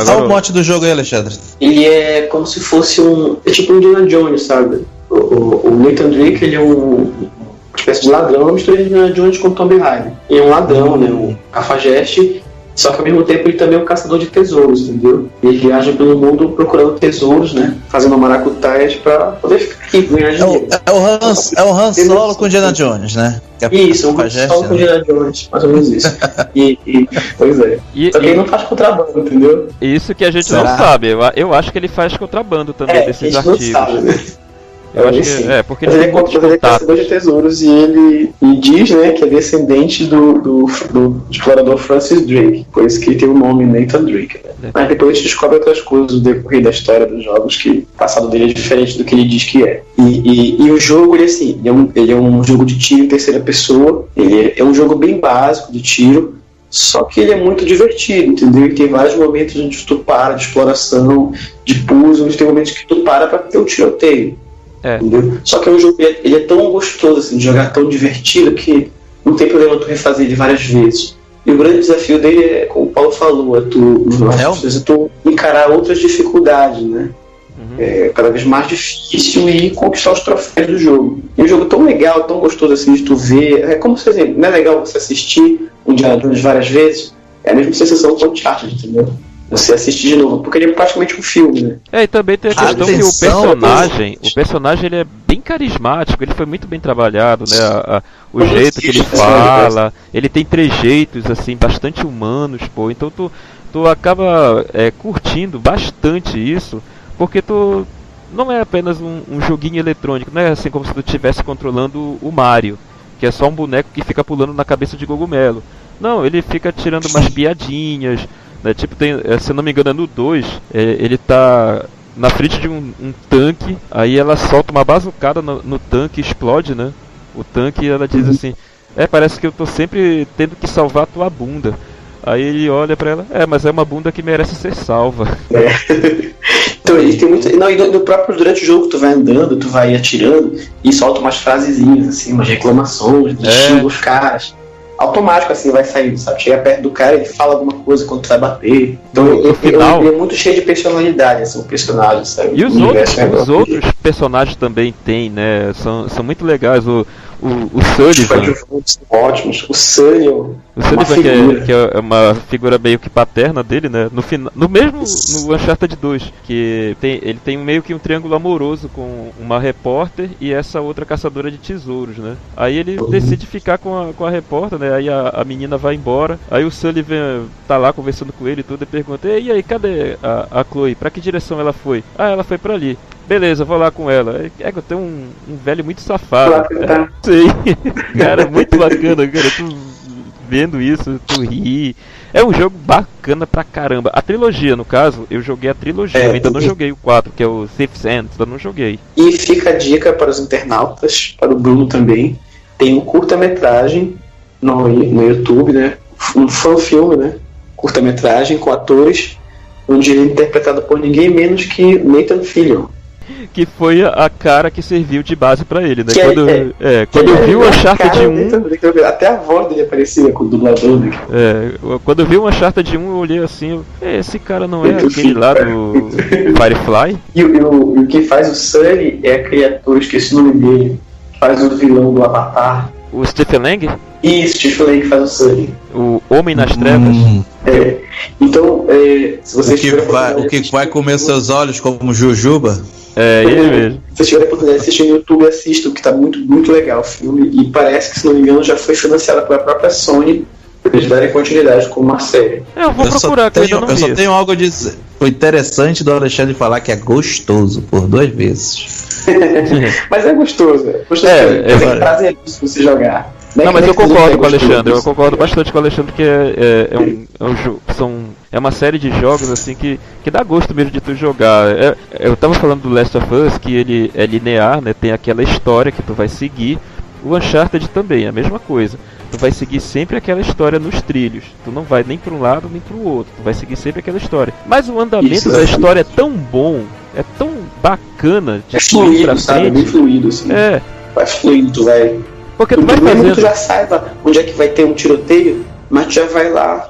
Qual o mote do jogo aí, Alexandre? Ele é como se fosse é tipo um Indiana Jones, sabe? O Nathan Drake, ele é uma espécie de ladrão, uma mistura de Indiana Jones com Tomb Raider. Ele é um ladrão, né? Um cafajeste. Só que ao mesmo tempo ele também é um caçador de tesouros, entendeu? Ele viaja pelo mundo procurando tesouros, né? Fazendo maracutaias pra poder ficar aqui, ganhar dinheiro. É o Han Solo com Indiana Jones, né? Isso, o Han Solo com Indiana Jones, mais ou menos isso. Pois é. Só que ele não faz contrabando, entendeu? Isso que a gente não sabe. Eu acho que ele faz contrabando também desses artigos. Não sabe, né? Eu acho que porque ele é caçador de tesouros e ele diz, né, que é descendente do explorador Francis Drake, por isso que tem o nome Nathan Drake. Né? Mas depois a gente descobre outras coisas no decorrer da história dos jogos, que o passado dele é diferente do que ele diz que é. E o jogo, ele é um jogo de tiro em terceira pessoa, ele é um jogo bem básico de tiro, só que ele é muito divertido, entendeu? Ele tem vários momentos onde tu para, de exploração, de puzzle, onde tem momentos que tu para ter um tiroteio. Só que é um jogo, ele é tão gostoso assim, de jogar, tão divertido, que não tem problema tu refazer ele várias vezes. E o grande desafio dele é, como o Paulo falou, tu encarar outras dificuldades, né? cada vez mais difícil e conquistar os troféus do jogo. E um jogo tão legal, tão gostoso assim de tu ver. É como se, exemplo, não é legal você assistir Indiana Jones várias vezes? É a mesma sensação com o Uncharted, entendeu? Você assistir de novo, porque ele é praticamente um filme, né? E também tem a questão que o personagem ele é bem carismático, ele foi muito bem trabalhado, né? O jeito que ele fala, ele tem trejeitos, assim, bastante humanos, pô. Então tu acaba curtindo bastante isso, porque tu não é apenas um joguinho eletrônico, não é assim como se tu estivesse controlando o Mario, que é só um boneco que fica pulando na cabeça de cogumelo. Não, ele fica tirando umas piadinhas, né? Tipo, se eu não me engano, no 2, ele tá na frente de um tanque, aí ela solta uma bazucada no tanque e explode, né? O tanque, e ela diz assim, parece que eu tô sempre tendo que salvar a tua bunda. Aí ele olha pra ela, mas é uma bunda que merece ser salva. Então ele tem muito. Não, e no próprio, durante o jogo tu vai andando, tu vai atirando e solta umas frasezinhas, assim, umas reclamações, xinga os caras. Automático, assim, vai saindo, sabe? Chega perto do cara, ele fala alguma coisa quando tu vai bater. Então ele é muito cheio de personalidade, assim, o personagem, sabe? E os outros personagens também tem, né? São muito legais. O Sullivan. Ótimos. O Sullivan, que é uma figura meio que paterna dele, né? No Uncharted 2, que ele tem meio que um triângulo amoroso com uma repórter e essa outra caçadora de tesouros, né? Aí ele decide ficar com a repórter, né? Aí a menina vai embora, aí o Sullivan tá lá conversando com ele e tudo, e pergunta, e aí, cadê a Chloe? Pra que direção ela foi? Ela foi pra ali. Beleza, vou lá com ela. Eu tenho um velho muito safado. Sei. Cara, muito bacana, cara. Tu vendo isso, tu ri. É um jogo bacana pra caramba. A trilogia, no caso, eu joguei a trilogia. Eu ainda não joguei o 4, que é o Thief's End. Ainda não joguei. E fica a dica para os internautas, para o Bruno também. Tem um curta-metragem no YouTube, né? Um fã-filme, né? Curta-metragem com atores, onde ele é interpretado por ninguém menos que Nathan Fillion. Que foi a cara que serviu de base pra ele, né? Quando eu vi o Uncharted 1... Até a voz dele aparecia com o dublador, né? Quando eu vi o Uncharted 1, eu olhei assim... esse cara não é aquele lá do Firefly? E o que faz o Sully é aquele ator, esqueci o nome dele, faz o vilão do Avatar. O Stephen Lang? Isso, Stephen Lang faz o Sully. O Homem nas Trevas? Então, se você o que vai comer seus olhos como Jujuba? Ele mesmo. Se você tiver a oportunidade de assistir no YouTube, assista, que tá muito, muito legal o filme. E parece que, se não me engano, já foi financiado pela própria Sony para eles darem continuidade com uma série. Eu vou procurar, que eu só tenho algo a dizer. O interessante do Alexandre falar que é gostoso por 2 vezes. Mas é gostoso. É prazer você jogar. Não, mas eu concordo com o Alexandre, eu concordo bastante com o Alexandre que é uma série de jogos assim que dá gosto mesmo de tu jogar. Eu tava falando do Last of Us, que ele é linear, né? Tem aquela história que tu vai seguir. O Uncharted também é a mesma coisa. Tu vai seguir sempre aquela história nos trilhos. Tu não vai nem para um lado nem para o outro. Tu vai seguir sempre aquela história. Mas o andamento da história é tão bom, é tão bacana de fluido, pra sabe? Bem fluido, assim. Vai fluindo, tu vai... Porque tu vai fazendo... Tu já saiba onde é que vai ter um tiroteio, mas tu já vai lá,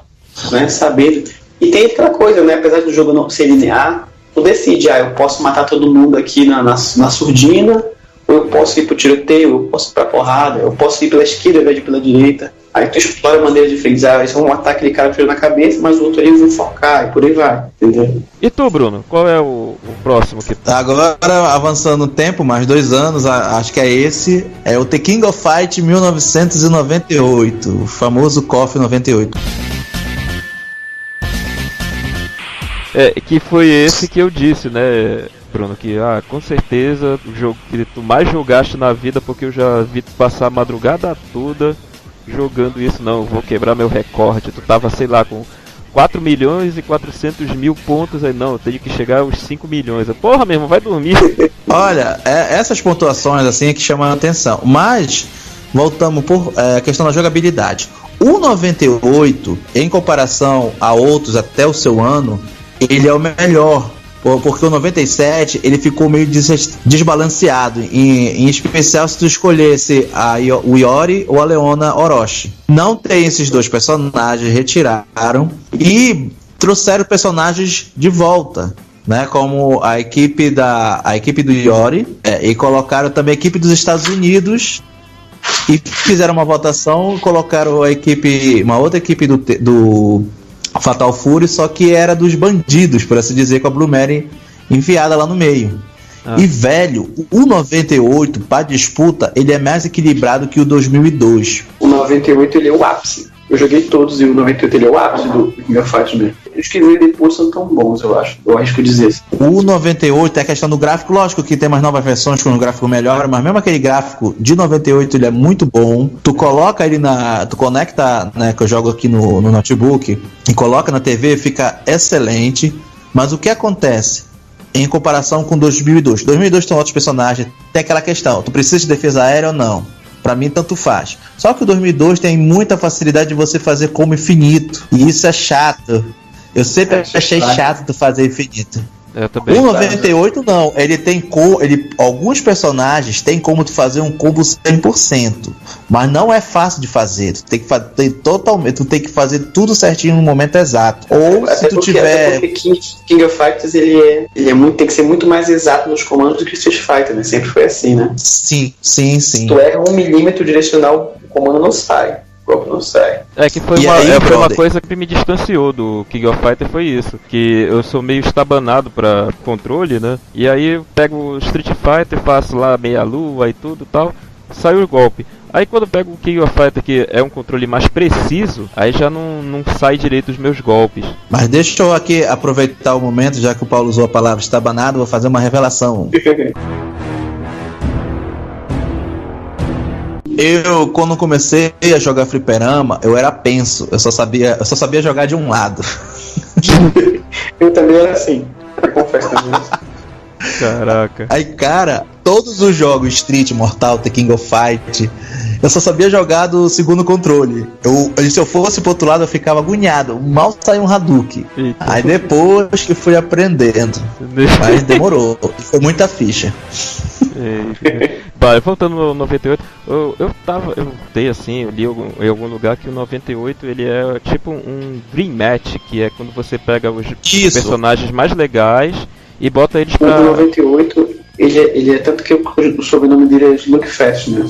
né, sabendo. E tem aquela coisa, né, apesar do jogo não ser linear, tu decide, eu posso matar todo mundo aqui na surdina, ou eu posso ir pro tiroteio, eu posso ir pra porrada, eu posso ir pela esquerda ao invés de pela direita. Aí tu explora a maneira de frisar, eles vão matar aquele cara que tirou na cabeça, mas o outro ali vão focar, e por aí vai, entendeu? E tu, Bruno, qual é o próximo que... Agora, avançando no tempo, mais 2 anos, acho que é esse, é o The King of Fight 1998, o famoso KOF 98. Que foi esse que eu disse, né, Bruno, que com certeza o jogo que tu mais jogaste na vida, porque eu já vi tu passar a madrugada toda jogando isso. Não, vou quebrar meu recorde. Tu tava, sei lá, com 4 milhões e 400 mil pontos, aí não, eu tenho que chegar aos 5 milhões. Porra, meu irmão, vai dormir. Olha, essas pontuações assim é que chamam a atenção. Mas, voltamos por a questão da jogabilidade. O 98, em comparação a outros até o seu ano, ele é o melhor. Porque o 97 ele ficou meio desbalanceado, em especial se tu escolhesse o Iori ou a Leona Orochi. Não tem esses 2 personagens, retiraram e trouxeram personagens de volta. né, como a equipe do Iori, e colocaram também a equipe dos Estados Unidos e fizeram uma votação, colocaram uma outra equipe do Fatal Fury, só que era dos bandidos, por assim dizer, com a Blue Mary enfiada lá no meio. E velho, o 98 para disputa, ele é mais equilibrado que o 2002. O 98 ele é o ápice. Eu joguei todos e o 98 ele é o ápice do King of Fighters mesmo. Os que vêm depois são tão bons, eu acho. Eu arrisco dizer. O 98 é a questão do gráfico, lógico que tem umas novas versões com um gráfico melhor, mas mesmo aquele gráfico de 98 ele é muito bom. Tu coloca ele tu conecta, né, que eu jogo aqui no notebook, e coloca na TV, fica excelente. Mas o que acontece em comparação com 2002? 2002 tem outros personagens, tem aquela questão, tu precisa de defesa aérea ou não? Pra mim, tanto faz. Só que o 2002 tem muita facilidade de você fazer como infinito. E isso é chato. Eu sempre achei chato de fazer infinito. O 98 não. Ele tem alguns personagens tem como tu fazer um combo 100%. Mas não é fácil de fazer. Tu tem que fazer totalmente. Tu tem que fazer tudo certinho no momento exato. Ou se tu tiver. Porque King of Fighters ele tem que ser muito mais exato nos comandos do que Street Fighter, né? Sempre foi assim, né? Sim. Se tu erra 1 milímetro direcional, o comando não sai. O golpe não sai. Que foi uma coisa que me distanciou do King of Fighter, foi isso. Que eu sou meio estabanado pra controle, né? E aí eu pego o Street Fighter, faço lá meia lua e tudo e tal, sai o golpe. Aí quando eu pego o King of Fighter, que é um controle mais preciso, aí já não sai direito os meus golpes. Mas deixa eu aqui aproveitar o momento, já que o Paulo usou a palavra estabanado, vou fazer uma revelação. Eu, quando comecei a jogar fliperama, eu era penso, eu só sabia jogar de um lado. Eu também era assim, eu confesso também. Caraca. Aí, cara, todos os jogos Street, Mortal, The King of Fight, eu só sabia jogar do segundo controle. Se eu fosse pro outro lado, eu ficava agoniado. Mal saiu um Hadouken. Eita. Aí depois que fui aprendendo. Mas demorou. Foi muita ficha. Voltando no 98, eu li assim, eu li em algum lugar que o 98 ele é tipo um Dream Match, que é quando você pega os personagens mais legais e bota eles pra... O 98, ele é tanto que o sobrenome dele é Slugfest, né?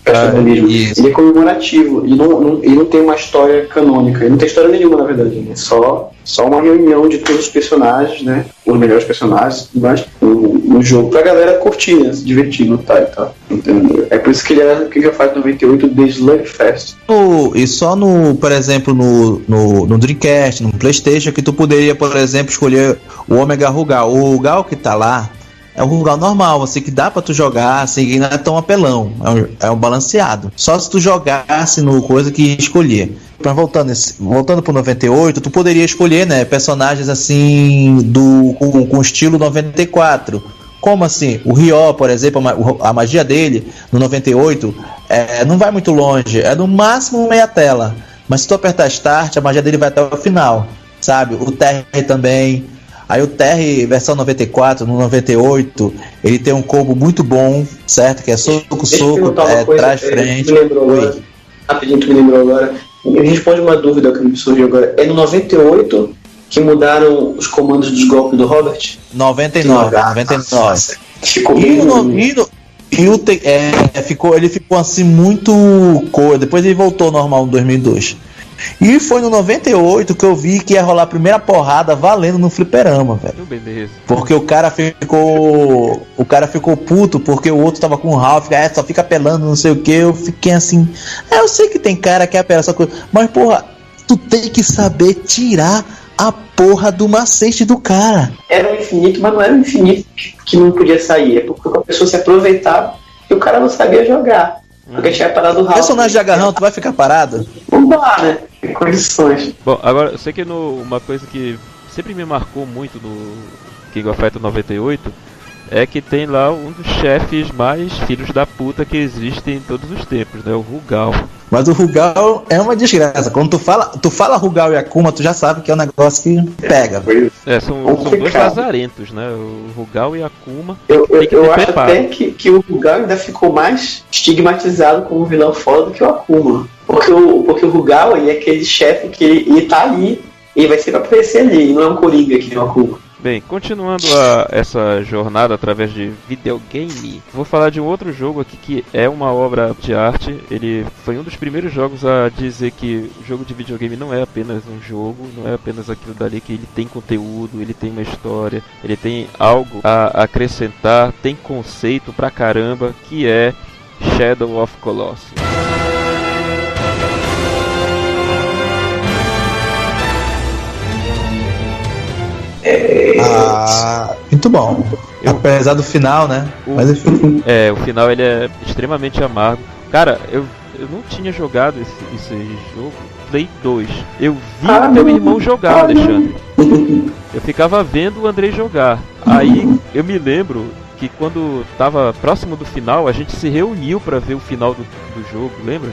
Ele é comemorativo, ele não tem uma história canônica, ele não tem história nenhuma, na verdade, é só uma reunião de todos os personagens, né, os melhores personagens, mas no jogo pra galera curtir, né, se divertir, lutar e tal, entendeu? É por isso que ele era o que já faz 98 The Slugfest. E só por exemplo, no Dreamcast, no PlayStation, que tu poderia, por exemplo, escolher o Omega Rugal. O Rugal que tá lá é um Rugal normal, assim, que dá pra tu jogar, assim, não é tão apelão, é um balanceado. Só se tu jogasse no coisa que escolher. Mas voltando pro 98, tu poderia escolher, né, personagens assim, com estilo 94. Como assim? O Ryo, por exemplo, a magia dele, no 98, não vai muito longe, é no máximo meia tela. Mas se tu apertar Start, a magia dele vai até o final, sabe? O Terry também. Aí o Terry, versão 94, no 98, ele tem um combo muito bom, certo? Que é soco, trás, frente. Rapidinho, tu me lembrou agora. Me responde uma dúvida que me surgiu agora. É no 98 que mudaram os comandos dos golpes do Robert? 99. Ficou ele ficou assim muito depois ele voltou ao normal em 2002. E foi no 98 que eu vi que ia rolar a primeira porrada valendo no fliperama, velho. Beleza. Porque o cara ficou puto porque o outro tava com o Ralph, só fica apelando, não sei o que. Eu fiquei assim, eu sei que tem cara que apela essa coisa, mas porra, tu tem que saber tirar a porra do macete do cara. Era um infinito, mas não era um infinito que não podia sair, é porque a pessoa se aproveitava e o cara não sabia jogar. Porque tinha parado o Ralph. Personagem de agarrão, tu vai ficar parado? Não dá, né? Tem condições. Bom, agora, eu sei que uma coisa que sempre me marcou muito no King of Fighters 98 é que tem lá um dos chefes mais filhos da puta que existem em todos os tempos, né? O Rugal. Mas o Rugal é uma desgraça. Quando tu fala Rugal e Akuma, tu já sabe que é um negócio que pega. São dois lazarentos, né? O Rugal e Akuma. Eu acho até que o Rugal ainda ficou mais estigmatizado como vilão foda do que o Akuma. Porque o Rugal é aquele chefe que ele tá ali e vai sempre aparecer ali, e não é um coringa que nem o Akuma. Bem, continuando essa jornada através de videogame, vou falar de um outro jogo aqui que é uma obra de arte. Ele foi um dos primeiros jogos a dizer que o jogo de videogame não é apenas um jogo, não é apenas aquilo dali, que ele tem conteúdo, ele tem uma história, ele tem algo a acrescentar, tem conceito pra caramba, que é Shadow of Colossus. Muito bom. Apesar do final, né? Mas enfim. O final ele é extremamente amargo. Cara, eu não tinha jogado esse jogo Play 2. Eu vi meu irmão jogar, Alexandre. Eu ficava vendo o Andrei jogar. Aí eu me lembro que quando tava próximo do final, a gente se reuniu pra ver o final do jogo, lembra?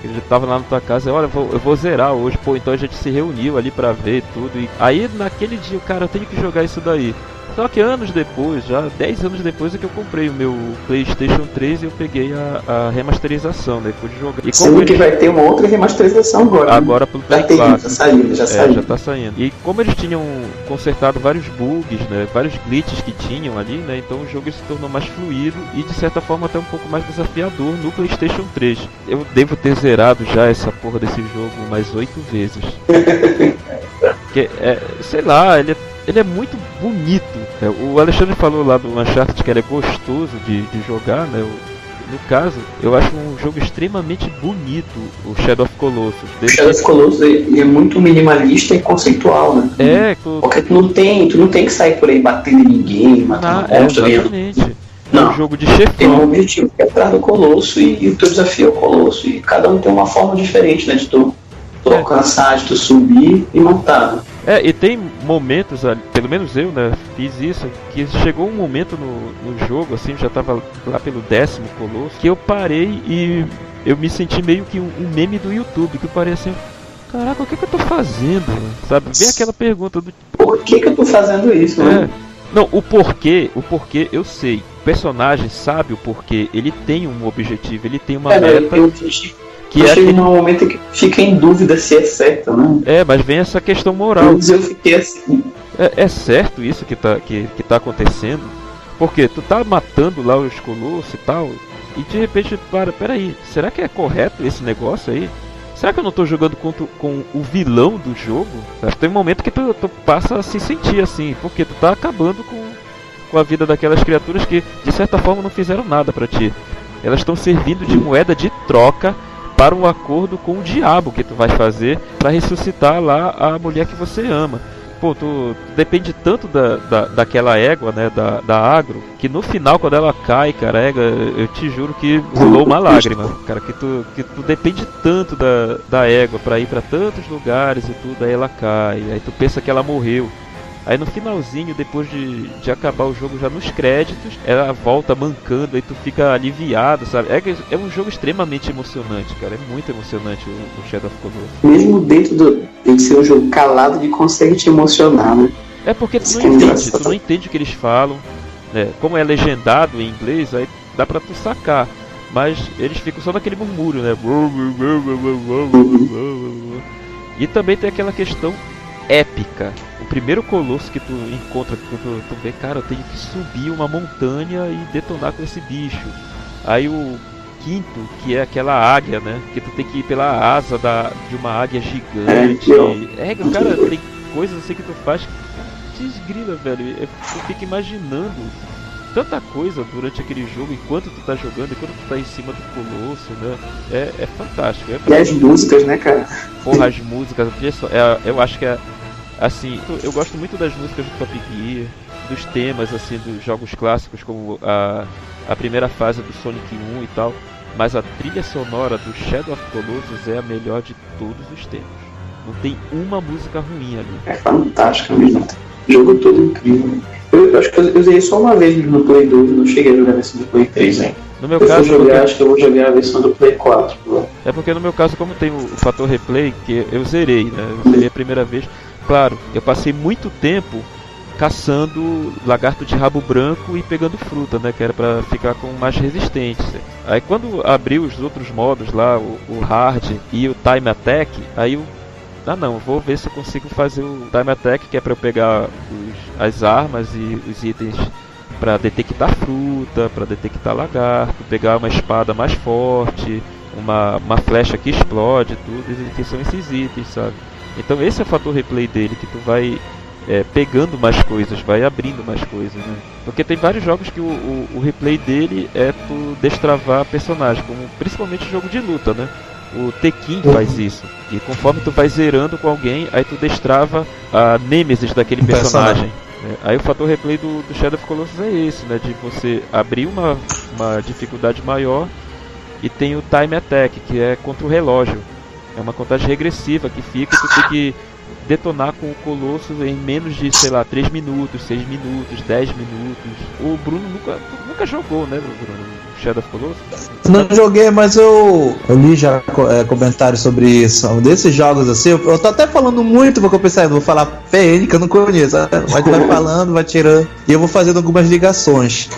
Ele já tava lá na tua casa, olha, eu vou zerar hoje, pô, então a gente se reuniu ali pra ver tudo. E aí naquele dia, cara, eu tenho que jogar isso daí. Só que anos depois, já 10 anos depois, é que eu comprei o meu PlayStation 3 e eu peguei a remasterização, né? Pude jogar. E sendo que vai ter uma outra remasterização agora. Agora pelo Play 4. Já saiu. Já tá saindo. E como eles tinham consertado vários bugs, né? Vários glitches que tinham ali, né? Então o jogo se tornou mais fluido e de certa forma até um pouco mais desafiador no PlayStation 3. Eu devo ter zerado já essa porra desse jogo umas 8 vezes. Porque, sei lá, ele é muito bonito. O Alexandre falou lá do Uncharted que ele é gostoso de jogar, né? No caso, eu acho um jogo extremamente bonito, o Shadow of Colossus. O Shadow of Colossus é muito minimalista e conceitual, né? Porque tu não tem que sair por aí batendo em ninguém, matando monstro. Exatamente. Não, é um jogo de chefão. Tem um objetivo que é atrás do Colosso e o teu desafio é o Colosso. E cada um tem uma forma diferente, né? De tu alcançar, de tu subir e montar. E tem momentos, pelo menos eu, né, fiz isso, que chegou um momento no jogo, assim, já tava lá pelo 10º Colosso, que eu parei e eu me senti meio que um meme do YouTube, que eu parei assim, caraca, o que eu tô fazendo? Sabe? Vem aquela pergunta do... Por que eu tô fazendo isso, né? Não, o porquê eu sei. O personagem sabe o porquê, ele tem um objetivo, ele tem uma meta... Que chega um momento que fica em dúvida se é certo, né? Mas vem essa questão moral. Eu fiquei assim. É certo isso que tá acontecendo? Porque tu tá matando lá os colossos e tal, e de repente, peraí, será que é correto esse negócio aí? Será que eu não tô jogando com o vilão do jogo? Tem um momento que tu passa a se sentir assim, porque tu tá acabando com a vida daquelas criaturas que, de certa forma, não fizeram nada pra ti. Elas estão servindo de moeda de troca para um acordo com o diabo que tu vai fazer para ressuscitar lá a mulher que você ama. Pô, tu depende tanto daquela égua, né, da Agro, que no final, quando ela cai, cara, eu te juro que rolou uma lágrima, cara, que tu depende tanto da égua para ir para tantos lugares e tudo, aí ela cai, aí tu pensa que ela morreu. Aí no finalzinho, depois de acabar o jogo, já nos créditos, ela volta mancando, aí tu fica aliviado, sabe? É um jogo extremamente emocionante, cara. É muito emocionante o Shadow of Colossus. Mesmo dentro de ser um jogo calado, ele consegue te emocionar, né? É porque tu não entende o que eles falam, né? Como é legendado em inglês, aí dá pra tu sacar. Mas eles ficam só naquele murmúrio, né? E também tem aquela questão épica. O primeiro colosso que tu encontra, que tu vê, cara, eu tenho que subir uma montanha e detonar com esse bicho. Aí o quinto, que é aquela águia, né? Que tu tem que ir pela asa de uma águia gigante. Cara, tem coisas assim que tu faz que te esgrila, velho. Tu fica imaginando tanta coisa durante aquele jogo, enquanto tu tá jogando, enquanto tu tá em cima do colosso, né? É fantástico. E as músicas, né, cara? Porra, as músicas, eu acho que assim, eu gosto muito das músicas do Top Gear, dos temas, assim, dos jogos clássicos, como a primeira fase do Sonic 1 e tal, mas a trilha sonora do Shadow of Colossus é a melhor de todos os tempos. Não tem uma música ruim ali. É fantástico mesmo. O jogo todo incrível. Eu acho que eu usei só uma vez no Play 2, não cheguei a jogar a versão do Play 3, hein? No meu caso, acho que eu vou jogar a versão do Play 4. É porque no meu caso, como tem o fator replay, que eu zerei, né? Eu zerei a primeira vez. Claro, eu passei muito tempo caçando lagarto de rabo branco e pegando fruta, né? Que era pra ficar com mais resistência. Aí quando abri os outros modos lá, o Hard e o Time Attack, aí não, vou ver se eu consigo fazer o Time Attack, que é pra eu pegar as armas e os itens pra detectar fruta, pra detectar lagarto, pegar uma espada mais forte, uma flecha que explode, tudo, que são esses itens, sabe? Então esse é o fator replay dele, que tu vai pegando mais coisas, vai abrindo mais coisas, né? Porque tem vários jogos que o replay dele é tu destravar personagens, como principalmente jogo de luta, né? O Tekken faz isso. E conforme tu vai zerando com alguém, aí tu destrava a nêmesis daquele personagem. Aí o fator replay do Shadow of Colossus é esse, né? De você abrir uma dificuldade maior e tem o Time Attack, que é contra o relógio. É uma contagem regressiva que fica e tu tem que detonar com o Colossus em menos de, sei lá, 3 minutos, 6 minutos, 10 minutos. O Bruno nunca jogou, né, Bruno? Shadow of Colossus? Não joguei, mas eu li já comentários sobre isso. Desses jogos assim, eu tô até falando muito, porque eu pensei, vou falar PN que eu não conheço. Mas vai falando, vai tirando. E eu vou fazendo algumas ligações.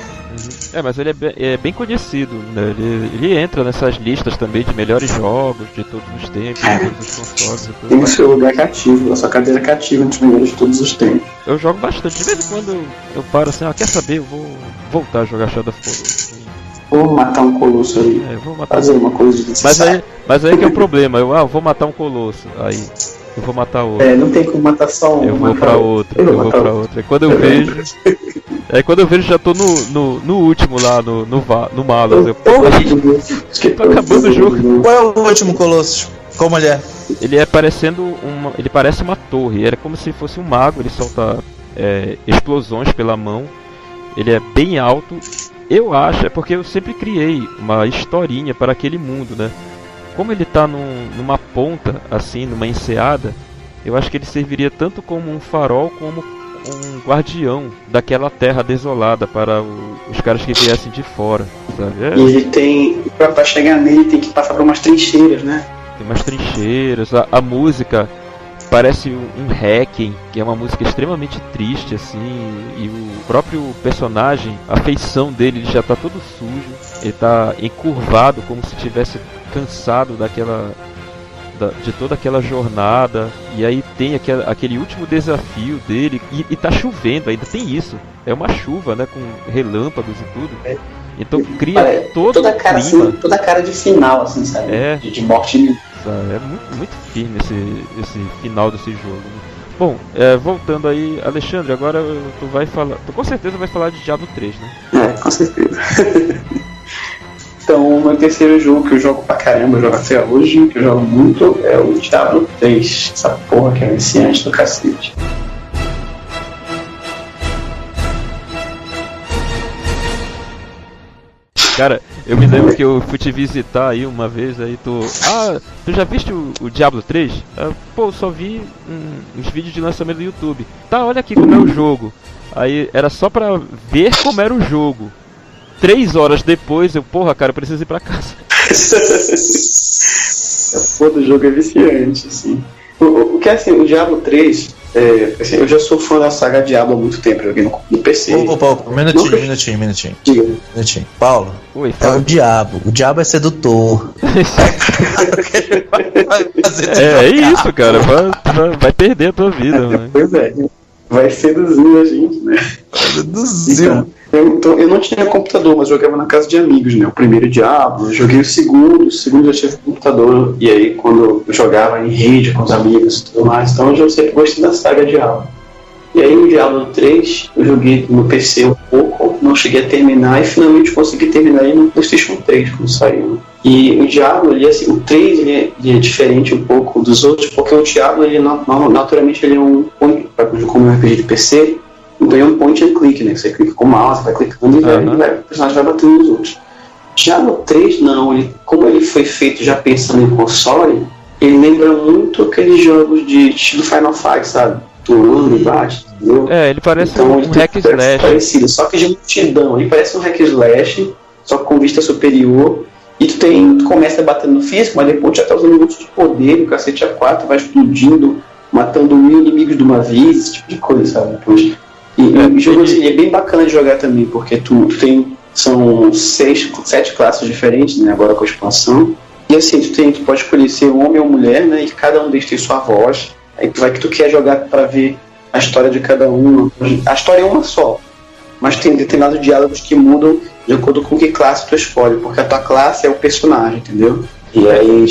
Mas ele é bem conhecido, né? Ele entra nessas listas também de melhores jogos de todos os tempos, de todos os consoles e tudo. Tem o seu lugar cativo, a sua cadeira cativa entre os melhores de todos os tempos. Eu jogo bastante, de vez em quando eu paro assim, quer saber, eu vou voltar a jogar Shadow of Colossus. Vou matar um colosso ali, vou matar fazer uma coisa de mas aí que é o problema, eu vou matar um colosso, aí eu vou matar outro. Não tem como matar só um. Eu vou pra outro, E quando eu vejo, já tô no último lá, no Malus. Tô acabando o jogo. Qual é o último Colosso? Como ele é? Ele é parecendo ele parece uma torre, era como se fosse um mago, ele solta explosões pela mão, ele é bem alto. Eu acho, é porque eu sempre criei uma historinha para aquele mundo, né? Como ele tá numa ponta, assim, numa enseada, eu acho que ele serviria tanto como um farol como um guardião daquela terra desolada para os caras que viessem de fora, sabe? E ele tem, pra chegar nele, tem que passar por umas trincheiras, né? Tem umas trincheiras, a música parece um Requiem, que é uma música extremamente triste, assim, e o próprio personagem, a feição dele, ele já tá todo sujo, ele tá encurvado como se tivesse cansado de toda aquela jornada, e aí tem aquele último desafio dele, e tá chovendo, ainda tem isso, é uma chuva, né, com relâmpagos e tudo, então cria toda a cara, clima. assim, toda a cara de final, assim, sabe, de morte. É muito firme esse final desse jogo, né? Bom, voltando aí, Alexandre, agora tu com certeza vai falar de Diablo 3, né? Com certeza. Então, o meu terceiro jogo que eu jogo pra caramba, eu jogo até hoje, que eu jogo muito, é o Diablo 3. Essa porra que é viciante do cacete. Cara, eu me lembro que eu fui te visitar aí uma vez, aí tu já viste o Diablo 3? Eu só vi uns vídeos de lançamento do YouTube. Tá, olha aqui como é o jogo. Aí era só pra ver como era o jogo. 3 horas depois, cara, eu preciso ir pra casa. O jogo é viciante, assim. O que é assim, o Diablo 3, assim, eu já sou fã da saga Diablo há muito tempo, eu joguei no PC. Paulo, minutinho. Diga. Minutinho. Paulo, oi, é o diabo. O diabo é sedutor. É isso, cara. Vai perder a tua vida, mano. Pois é. Vai seduzir a gente, né? Seduziu. Então, eu não tinha computador, mas jogava na casa de amigos, né? O primeiro Diablo, eu joguei o segundo já tinha computador, e aí quando eu jogava em rede com os amigos e tudo mais, então eu sempre gostei da saga Diablo. E aí o Diablo 3, eu joguei no PC um pouco, não cheguei a terminar, e finalmente consegui terminar ele no PlayStation 3, quando saiu. E o Diablo, assim, o 3 ele é diferente um pouco dos outros, porque o Diablo, ele naturalmente ele é como um RPG de PC, então é um point and click, né? Você clica com o mouse, vai clicando e o personagem vai batendo nos outros. Diablo 3 não, como ele foi feito já pensando em console, ele lembra muito aqueles jogos de estilo Final Fight, sabe? Turno e bate, entendeu? Ele parece então, um hack slash. Parecido, só que de multidão. Ele parece um hack slash, só com vista superior. E tu começa batendo no físico, mas depois já tá usando muito de poder, o cacete A4, vai explodindo, matando 1000 inimigos de uma vez, esse tipo de coisa, sabe? Depois. E o jogo assim, é bem bacana de jogar também, porque são 7 classes diferentes, né, agora com a expansão. E assim, tu pode escolher ser homem ou mulher, né? E cada um deles tem sua voz. Aí tu vai que tu quer jogar pra ver a história de cada um. A história é uma só, mas tem determinados diálogos que mudam de acordo com que classe tu escolhe, porque a tua classe é o personagem, entendeu? E aí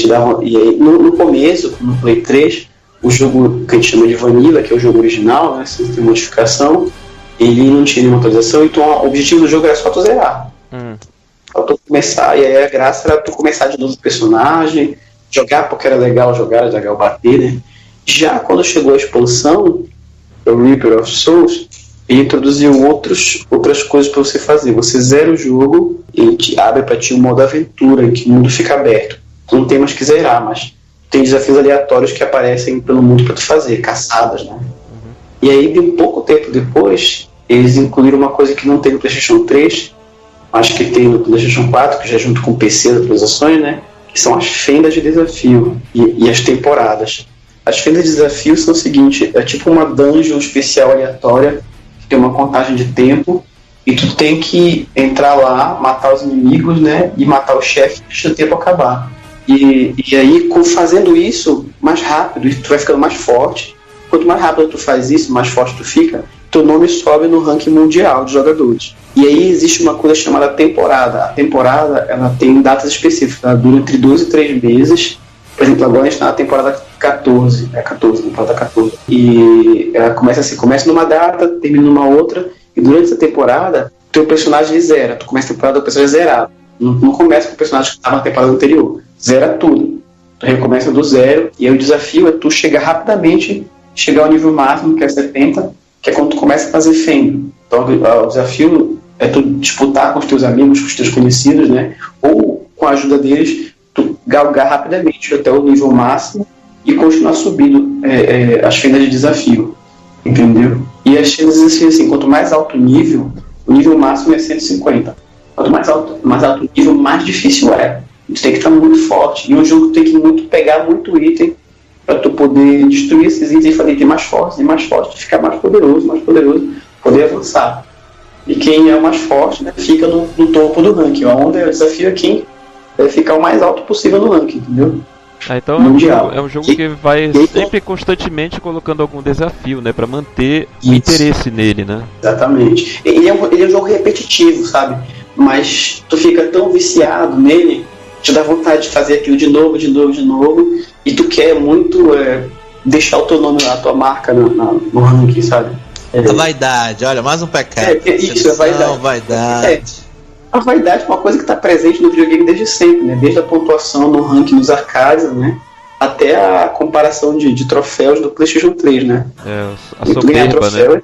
no começo, no Play 3, o jogo que a gente chama de Vanilla, que é o jogo original, né, sem ter modificação, ele não tinha nenhuma atualização, então o objetivo do jogo era só tu zerar. Só tu começar, e aí a graça era tu começar de novo o personagem, jogar porque era legal jogar, era legal bater, né? Já quando chegou a expansão, o Reaper of Souls, ele introduziu outras coisas para você fazer. Você zera o jogo e ele te abre para ti um modo aventura, em que o mundo fica aberto. Tu não tem mais que zerar, mas tem desafios aleatórios que aparecem pelo mundo para tu fazer, caçadas, né? E aí, de um pouco tempo depois, eles incluíram uma coisa que não tem no PlayStation 3, mas que tem no PlayStation 4, que já é junto com o PC das atualizações, né? Que são as fendas de desafio e as temporadas. As fendas de desafio são o seguinte, é tipo uma dungeon especial aleatória, que tem uma contagem de tempo, e tu tem que entrar lá, matar os inimigos, né? E matar o chefe antes do tempo acabar. E aí, fazendo isso mais rápido, tu vai ficando mais forte. Quanto mais rápido tu faz isso, mais forte tu fica, teu nome sobe no ranking mundial de jogadores. E aí existe uma coisa chamada temporada. A temporada, ela tem datas específicas, ela dura entre 2 e 3 meses. Por exemplo, agora a gente está na temporada 14, temporada 14. E ela começa numa data, termina numa outra, e durante essa temporada, teu personagem zera. Tu começa a temporada, o personagem zerado. Não começa com o personagem que estava na temporada anterior. Zera tudo. Tu recomeça do zero, e aí o desafio é tu chegar ao nível máximo, que é 70, que é quando tu começa a fazer fenda. Então o desafio é tu disputar com os teus amigos, com os teus conhecidos, né? Ou com a ajuda deles, tu galgar rapidamente até o nível máximo e continuar subindo as fendas de desafio, entendeu? E as fendas de desafio, assim, quanto mais alto o nível máximo é 150. Quanto mais alto o nível, mais difícil é. Tu tem que estar muito forte. E o jogo tem que pegar muito item para tu poder destruir esses itens e fazer item mais forte, ficar mais poderoso, poder avançar. E quem é o mais forte, né, fica no topo do ranking. Onde o desafio é quem ficar o mais alto possível no ranking, entendeu? Então é um jogo que vai sempre constantemente colocando algum desafio, né, para manter o interesse nele, né? Exatamente. Ele é um jogo repetitivo, sabe? Mas tu fica tão viciado nele, te dá vontade de fazer aquilo de novo, e tu quer muito deixar o teu nome lá, a tua marca no ranking, sabe? A vaidade, olha, mais um pecado. Isso, a vaidade. A vaidade é uma coisa que está presente no videogame desde sempre, né? Desde a pontuação no ranking dos arcades, né? Até a comparação de troféus do PlayStation 3, né? A soberba, troféu, né?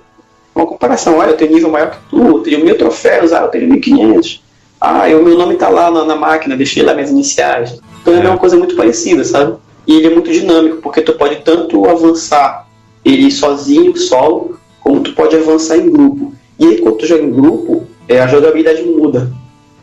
Uma comparação, olha, eu tenho nível maior que tu, eu tenho 1000 troféus, eu tenho 1500. O meu nome tá lá na máquina, deixei lá minhas iniciais. Então é uma coisa muito parecida, sabe? E ele é muito dinâmico, porque tu pode tanto avançar ele sozinho, solo, como tu pode avançar em grupo. E aí quando tu joga em grupo, a jogabilidade muda.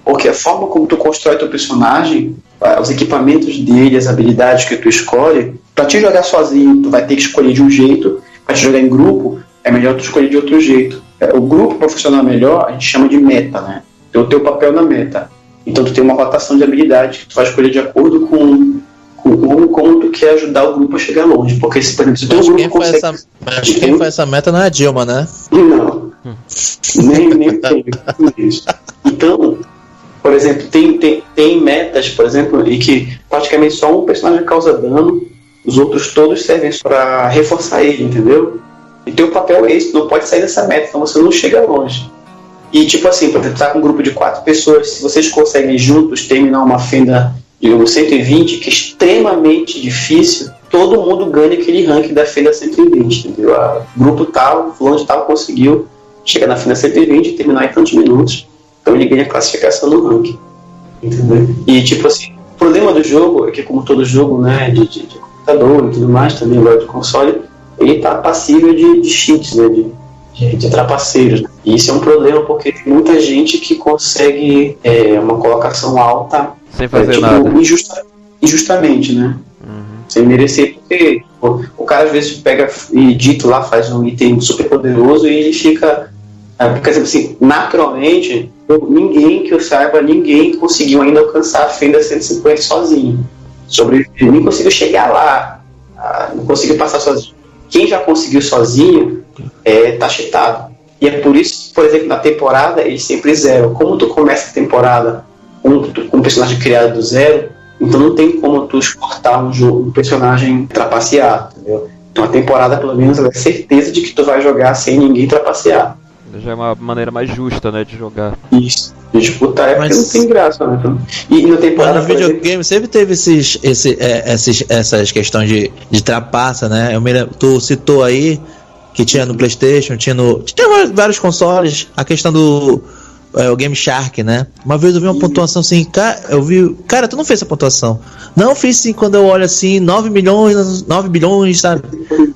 Porque a forma como tu constrói teu personagem, os equipamentos dele, as habilidades que tu escolhe, pra te jogar sozinho, tu vai ter que escolher de um jeito, pra te jogar em grupo, é melhor tu escolher de outro jeito. O grupo, para funcionar melhor, a gente chama de meta, né? Tem o teu papel na meta. Então tu tem uma rotação de habilidade que tu vai escolher de acordo com como tu quer ajudar o grupo a chegar longe. Porque se, por exemplo, se o teu grupo consegue... Quem faz essa meta não é a Dilma, né? Não. Nem tem. Então, por exemplo, tem metas, por exemplo, em que praticamente só um personagem causa dano, os outros todos servem para reforçar ele, entendeu? E teu papel é esse, não pode sair dessa meta, então você não chega longe. E tipo assim, por exemplo, tá com um grupo de 4 pessoas, se vocês conseguem juntos terminar uma fenda, digamos, 120, que é extremamente difícil, todo mundo ganha aquele ranking da fenda 120, entendeu? O grupo tal, fulano de tal conseguiu chegar na fenda 120 e terminar em tantos minutos, então ele ganha a classificação no ranking, entendeu? E tipo assim, o problema do jogo é que, como todo jogo, né, de computador e tudo mais, também agora de console, ele tá passível de cheats, né, de trapaceiros, né? E isso é um problema porque tem muita gente que consegue uma colocação alta sem fazer nada, injustamente, né? Sem merecer, porque o cara às vezes pega e dito lá, faz um item super poderoso e ele fica, porque assim, naturalmente ninguém que eu saiba, ninguém conseguiu ainda alcançar a fenda 150 sozinho. sobreviver, nem conseguiu chegar lá, não conseguiu passar sozinho. Quem já conseguiu sozinho tá cheatado. E é por isso que, por exemplo, na temporada eles sempre zeram. Como tu começa a temporada com um personagem criado do zero, então não tem como tu exportar um personagem trapaceado, entendeu? Então a temporada, pelo menos, ela é certeza de que tu vai jogar sem ninguém trapacear. Já é uma maneira mais justa, né, de jogar. Isso. De disputar é porque não tem graça, né? Então, e na temporada, no videogame sempre teve essas questões de trapaça, né? Tu citou aí que tinha no PlayStation, tinha vários consoles, a questão do o Game Shark, né? Uma vez eu vi uma pontuação assim, cara, tu não fez essa pontuação. Não, fiz sim, quando eu olho assim, 9 bilhões, sabe?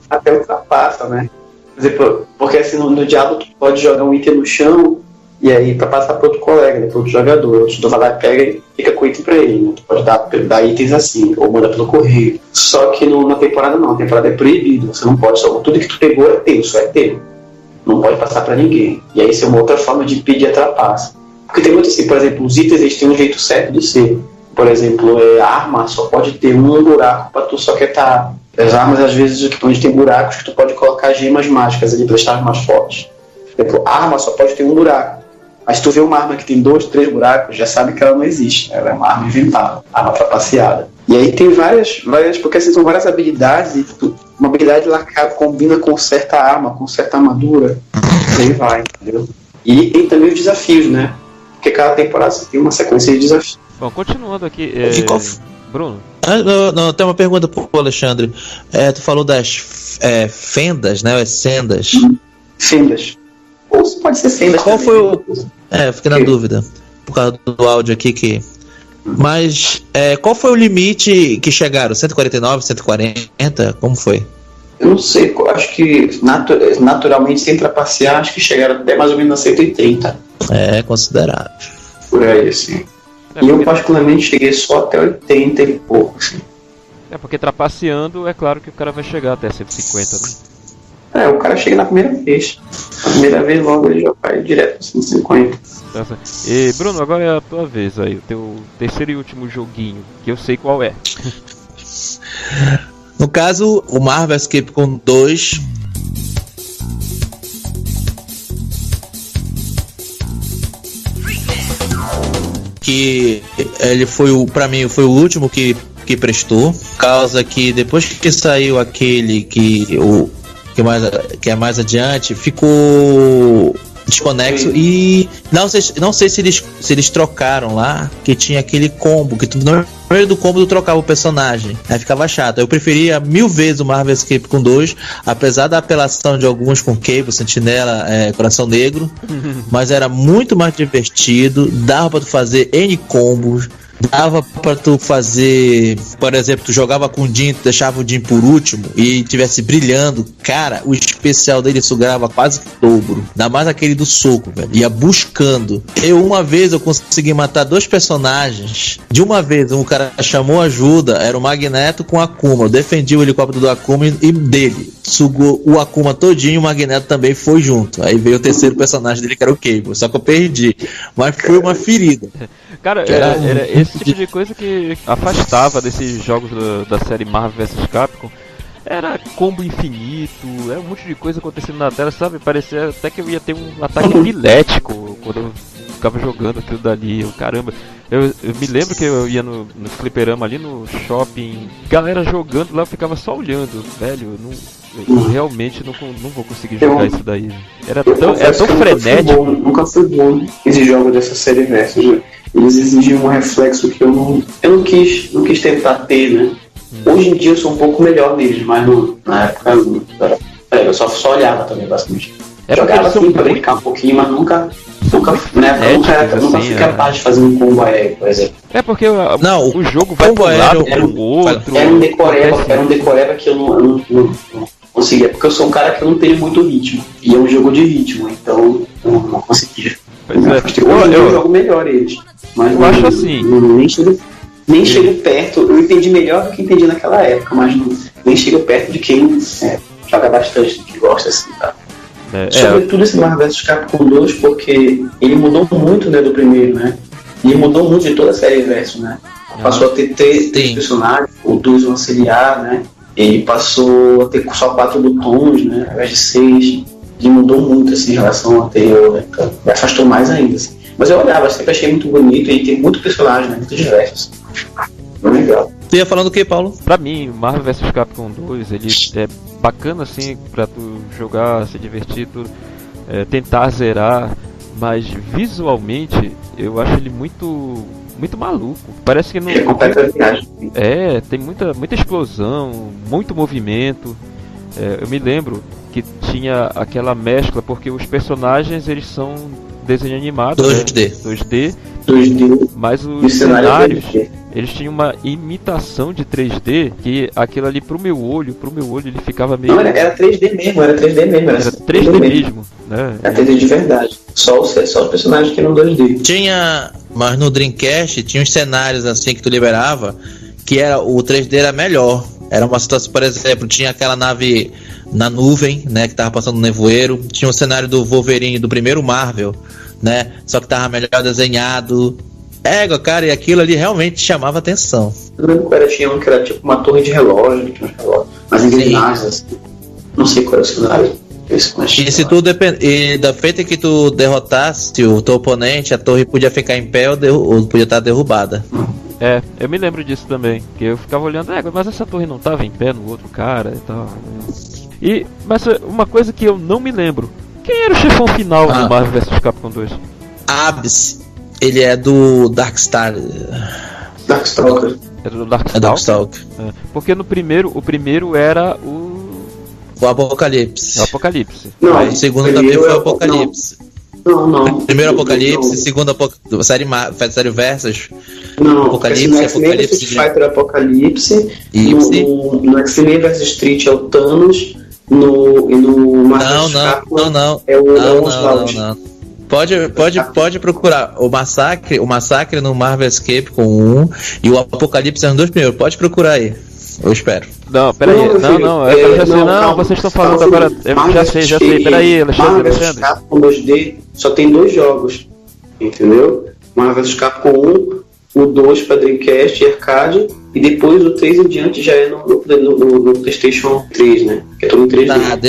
Até ultrapassa, né? Por exemplo, porque assim, no Diablo tu pode jogar um item no chão e aí pra passar pro outro colega, né, pro outro jogador. Tu vai lá e pega e fica com o item pra ele, né? Tu pode dar itens assim, ou manda pelo correio. Só que na temporada não, a temporada é proibido. Você não pode, tudo que tu pegou é teu, só é teu. Não pode passar pra ninguém. E aí isso é uma outra forma de pedir a trapaça. Porque tem muito assim, por exemplo, os itens eles têm um jeito certo de ser. Por exemplo, a arma só pode ter um buraco pra tu soquetar. As armas, às vezes, onde tem buracos que tu pode colocar gemas mágicas ali pra estar mais fortes. Por exemplo, a arma só pode ter um buraco. Mas se tu vê uma arma que tem 2, 3 buracos, já sabe que ela não existe. Ela é uma arma inventada, arma trapaceada. E aí tem várias porque assim, são várias habilidades, e uma habilidade lá combina com certa arma, com certa armadura, e aí vai, entendeu? E tem também os desafios, né? Porque cada temporada você tem uma sequência de desafios. Bom, continuando aqui, Bruno? Não, tem uma pergunta pro Alexandre. Tu falou das fendas, né? As sendas. Fendas. Ou pode ser sendas. Qual também. foi o... eu fiquei na dúvida, por causa do áudio aqui que... Mas qual foi o limite que chegaram? 149, 140? Como foi? Eu não sei, eu acho que naturalmente sem trapacear, acho que chegaram até mais ou menos a 130. É considerável. Por aí, assim. E eu particularmente cheguei só até 80 e pouco, assim. Porque trapaceando, é claro que o cara vai chegar até 150, né? O cara chega na primeira vez. Na primeira vez logo ele já vai direto para 150. E Bruno, agora é a tua vez aí, o teu terceiro e último joguinho, que eu sei qual é. No caso, o Marvel Escape com 2. Que ele foi pra mim foi o último que prestou, por causa que depois que saiu aquele que é mais adiante, ficou desconexo. E não sei se eles trocaram lá, que tinha aquele combo que no meio do combo tu trocava o personagem, aí ficava chato. Eu preferia 1000 vezes o Marvel Escape com 2, apesar da apelação de alguns com Cable, Sentinela, Coração Negro, mas era muito mais divertido, dava pra tu fazer N combos. Dava pra tu fazer, por exemplo, tu jogava com o Jin, tu deixava o Jin por último e tivesse brilhando, cara, o especial dele sugava quase que o dobro, ainda mais aquele do soco, velho, ia buscando. Uma vez eu consegui matar 2 personagens, de uma vez um cara chamou ajuda, era o Magneto com o Akuma, eu defendi o helicóptero do Akuma e dele, sugou o Akuma todinho e o Magneto também foi junto, aí veio o terceiro personagem dele que era o Cable, só que eu perdi, mas foi uma ferida. Cara, era esse tipo de coisa que afastava desses jogos da série Marvel vs Capcom. Era combo infinito, era um monte de coisa acontecendo na tela, sabe? Parecia até que eu ia ter um ataque epilético quando eu ficava jogando aquilo dali. Caramba, eu me lembro que eu ia no fliperama ali no shopping, galera jogando lá, eu ficava só olhando, velho, eu realmente não vou conseguir jogar isso daí. É tão frenético. Nunca fui bom esse jogo dessa série Versus. Eles exigiam um reflexo que eu não quis tentar ter, né? Hoje em dia eu sou um pouco melhor neles, mas na época eu só olhava também, basicamente. Jogava assim pra brincar um pouquinho, mas nunca fui capaz de fazer um combo aéreo, por exemplo. Porque o jogo vai pro lado, pro outro. Era um decoreba que eu não conseguia, porque eu sou um cara que eu não tenho muito ritmo, e é um jogo de ritmo, então eu não conseguia. Hoje eu jogo melhor eles, mas eu acho assim. Nem chego perto, eu entendi melhor do que entendi naquela época, mas nem chego perto de quem joga bastante, que gosta assim, tá? Sobretudo esse Marvel vs Capcom 2, porque ele mudou muito, né, do primeiro, né? E mudou muito de toda a série Versus, né? passou a ter três personagens, ou 2 um auxiliar, né? Ele passou a ter só 4 botões, né? Ao invés de 6. Ele mudou muito assim, em relação ao anterior, né? Então, me afastou mais ainda. Assim. Mas eu olhava, sempre achei muito bonito e tem muito personagem, né? Muito diversos. Muito legal. Tu ia falando o que, Paulo? Pra mim, Marvel vs Capcom 2, ele é bacana assim pra tu jogar, se divertir, tu tentar zerar, mas visualmente eu acho ele muito maluco. Parece que não. É completa viagem. Tem muita explosão, muito movimento. Eu me lembro que tinha aquela mescla, porque os personagens eles são desenho animado, 2D. Né? 2D, mas os cenários eles tinham uma imitação de 3D que aquilo ali pro meu olho ele ficava meio... Não, era 3D mesmo, era 3D mesmo, né? Era 3D de verdade. Só os personagens que eram 2D. Tinha, mas no Dreamcast tinha uns cenários assim que tu liberava que o 3D era melhor. Era uma situação, por exemplo, tinha aquela nave na nuvem, né, que tava passando no nevoeiro. Tinha o cenário do Wolverine do primeiro Marvel, né, só que tava melhor desenhado. Cara, e aquilo ali realmente chamava atenção. Eu lembro que tinha um que era tipo uma torre de relógio, mas engrenagens assim. Não sei qual era o cenário. E se tu e da feita que tu derrotasse o teu oponente, a torre podia ficar em pé ou podia estar derrubada. Eu me lembro disso também, que eu ficava olhando, mas essa torre não tava em pé no outro cara e tal. Mas uma coisa que eu não me lembro, quem era o chefão final do Marvel vs Capcom 2? Abyss, ele é do Darkstalker. Era do Darkstalker? Porque o primeiro era o Apocalipse. É o Apocalipse. Não, o segundo também foi o Apocalipse. Não. Primeiro Apocalipse, segundo série Versus. Não, Apocalipse, no X-Men vs Street Fighter Apocalipse. No X-Men vs Street é o Thanos. No Marvel não. É o Oswald. Não. Pode procurar o Massacre no Marvel Escape com 1 e o Apocalipse são os 2 primeiros. Pode procurar aí. Eu espero. Não, peraí. Não, vocês estão falando agora. Eu já sei. Peraí, Alexandre. Capcom 2D só tem 2 jogos. Entendeu? Marvel vs Capcom 1, o 2 para Dreamcast e Arcade, e depois o 3 em diante já é no PlayStation 3, né? Que é todo em 3D.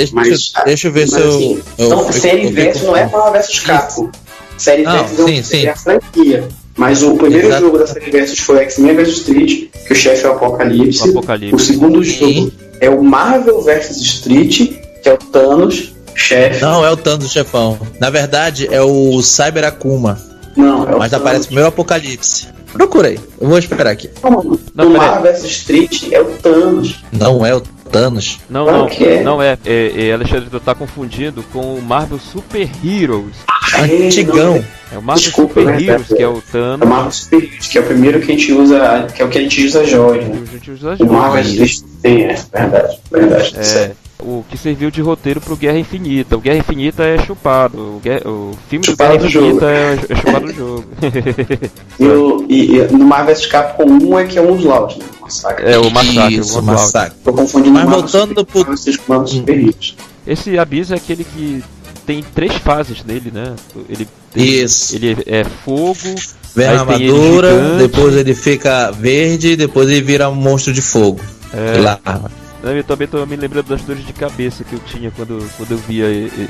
Deixa eu ver se assim, então, série Versus não é Marvel vs Capcom. Série Versus é a franquia. Mas o primeiro jogo da série Versus foi X-Men vs Street, que o chefe é o Apocalipse. O segundo jogo é o Marvel vs Street, que é o Thanos, chefe. Não, é o Thanos, chefão. Na verdade, é o Cyber Akuma. Não, mas aparece primeiro o Apocalipse. Procura aí, eu vou esperar aqui. No Marvel vs Street é o Thanos. Não é o Thanos. Não é. Alexandre, tu tá confundindo com o Marvel Super Heroes. Antigão. É o Marvel Super Heroes, que é o Thanos. É o Marvel Super Heroes, que é o primeiro que a gente usa, que é o que a gente usa joias, né? O Marvel vs Street tem, verdade. O que serviu de roteiro pro Guerra Infinita. O Guerra Infinita é chupado. O filme do Guerra Infinita é chupado do jogo. E no Marvel vs Capcom 1 é que é um Oswald, né? O Massacre. Tô confundindo. Mas voltando pro Super Heroes. Esse Abyss é aquele que tem 3 fases nele, né? Ele é fogo, vem a armadura, depois ele fica verde, depois ele vira um monstro de fogo. Eu também tô me lembrando das dores de cabeça que eu tinha quando eu via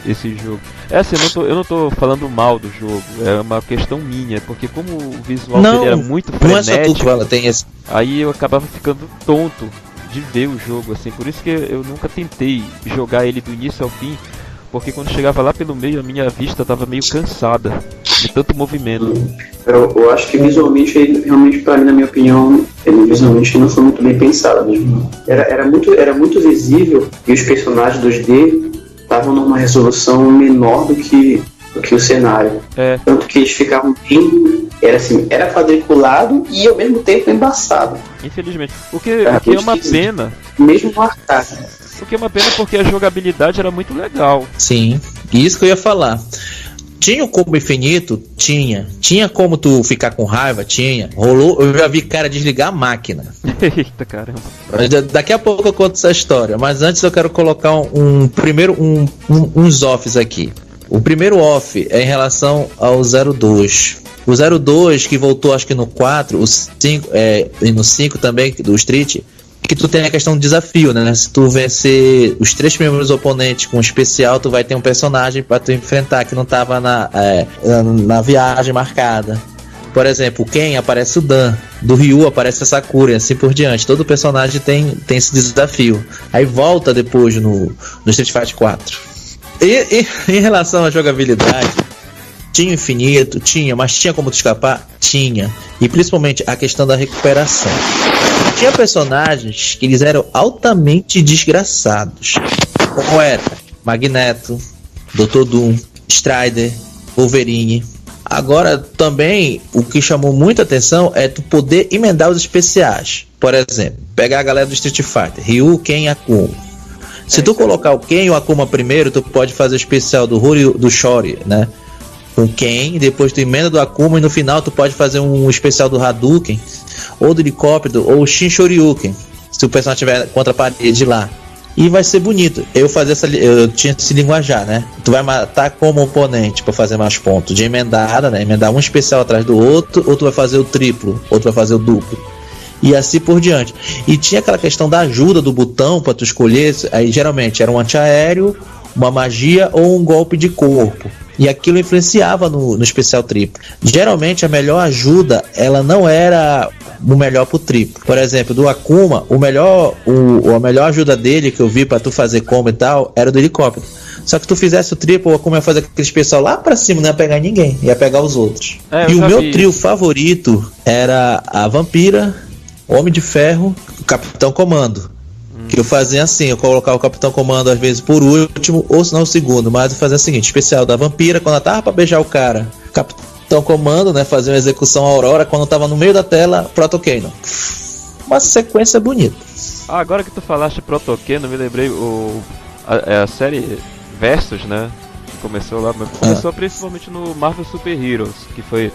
esse jogo. Assim, eu não tô falando mal do jogo, é uma questão minha, porque como o visual dele era muito frenético, não é só tu que fala, tem esse. Aí eu acabava ficando tonto de ver o jogo, assim, por isso que eu nunca tentei jogar ele do início ao fim, porque quando chegava lá pelo meio a minha vista tava meio cansada de tanto movimento. Eu acho que visualmente, realmente, pra mim, na minha opinião, ele visualmente não foi muito bem pensado mesmo. Era muito visível e os personagens 2D estavam numa resolução menor do que o cenário. Tanto que eles ficavam bem... Era quadriculado e ao mesmo tempo embaçado. Infelizmente. O que é uma pena. Mesmo no arcade. O que é uma pena porque a jogabilidade era muito legal. Sim, isso que eu ia falar. Tinha o combo infinito? Tinha. Tinha como tu ficar com raiva? Tinha. Rolou, eu já vi cara desligar a máquina. Eita caramba. Daqui a pouco eu conto essa história, mas antes eu quero colocar uns offs aqui. O primeiro off é em relação ao 02. O 02, que voltou acho que no 4, o 5, e no 5 também, do Street, que tu tem a questão do desafio, né? Se tu vencer os 3 primeiros oponentes com especial, tu vai ter um personagem pra tu enfrentar que não tava na viagem marcada. Por exemplo, o Ken aparece o Dan, do Ryu aparece a Sakura e assim por diante. Todo personagem tem esse desafio. Aí volta depois no Street Fighter 4. E em relação à jogabilidade, tinha infinito? Tinha, mas tinha como tu escapar? Tinha. E principalmente a questão da recuperação. Tinha personagens que eles eram altamente desgraçados. Como era Magneto, Dr. Doom, Strider, Wolverine. Agora também o que chamou muita atenção é tu poder emendar os especiais. Por exemplo, pegar a galera do Street Fighter, Ryu, Ken e Akuma. Se tu colocar o Ken e o Akuma primeiro, tu pode fazer o especial do Shori, né? Com Ken, depois tu emenda do Akuma e no final tu pode fazer um especial do Hadouken, ou do helicóptero, ou Shin Shoryuken, se o personagem tiver contra a parede lá. E vai ser bonito. Eu tinha esse linguajar, né? Tu vai matar como oponente pra fazer mais pontos. De emendada, né? Emendar um especial atrás do outro, ou tu vai fazer o triplo, ou tu vai fazer o duplo. E assim por diante. E tinha aquela questão da ajuda do botão pra tu escolher. Aí geralmente era um antiaéreo, uma magia ou um golpe de corpo. E aquilo influenciava no especial triplo. Geralmente a melhor ajuda, ela não era o melhor pro triplo. Por exemplo, do Akuma, a melhor ajuda dele que eu vi pra tu fazer combo e tal, era do helicóptero. Só que tu fizesse o triplo, o Akuma ia fazer aquele especial lá pra cima, não ia pegar ninguém, ia pegar os outros. E o meu trio favorito era a Vampira, Homem de Ferro, o Capitão Comando. Que eu fazia assim, eu colocava o Capitão Comando às vezes por último, ou se não o segundo, mas eu fazia o seguinte, especial da Vampira, quando ela tava pra beijar o cara, Capitão Comando, né, fazia uma execução Aurora, quando tava no meio da tela, Protokeno. Uma sequência bonita. Agora que tu falaste Protokeno, me lembrei a série Versus, né, que começou lá, mas começou principalmente no Marvel Super Heroes, que foi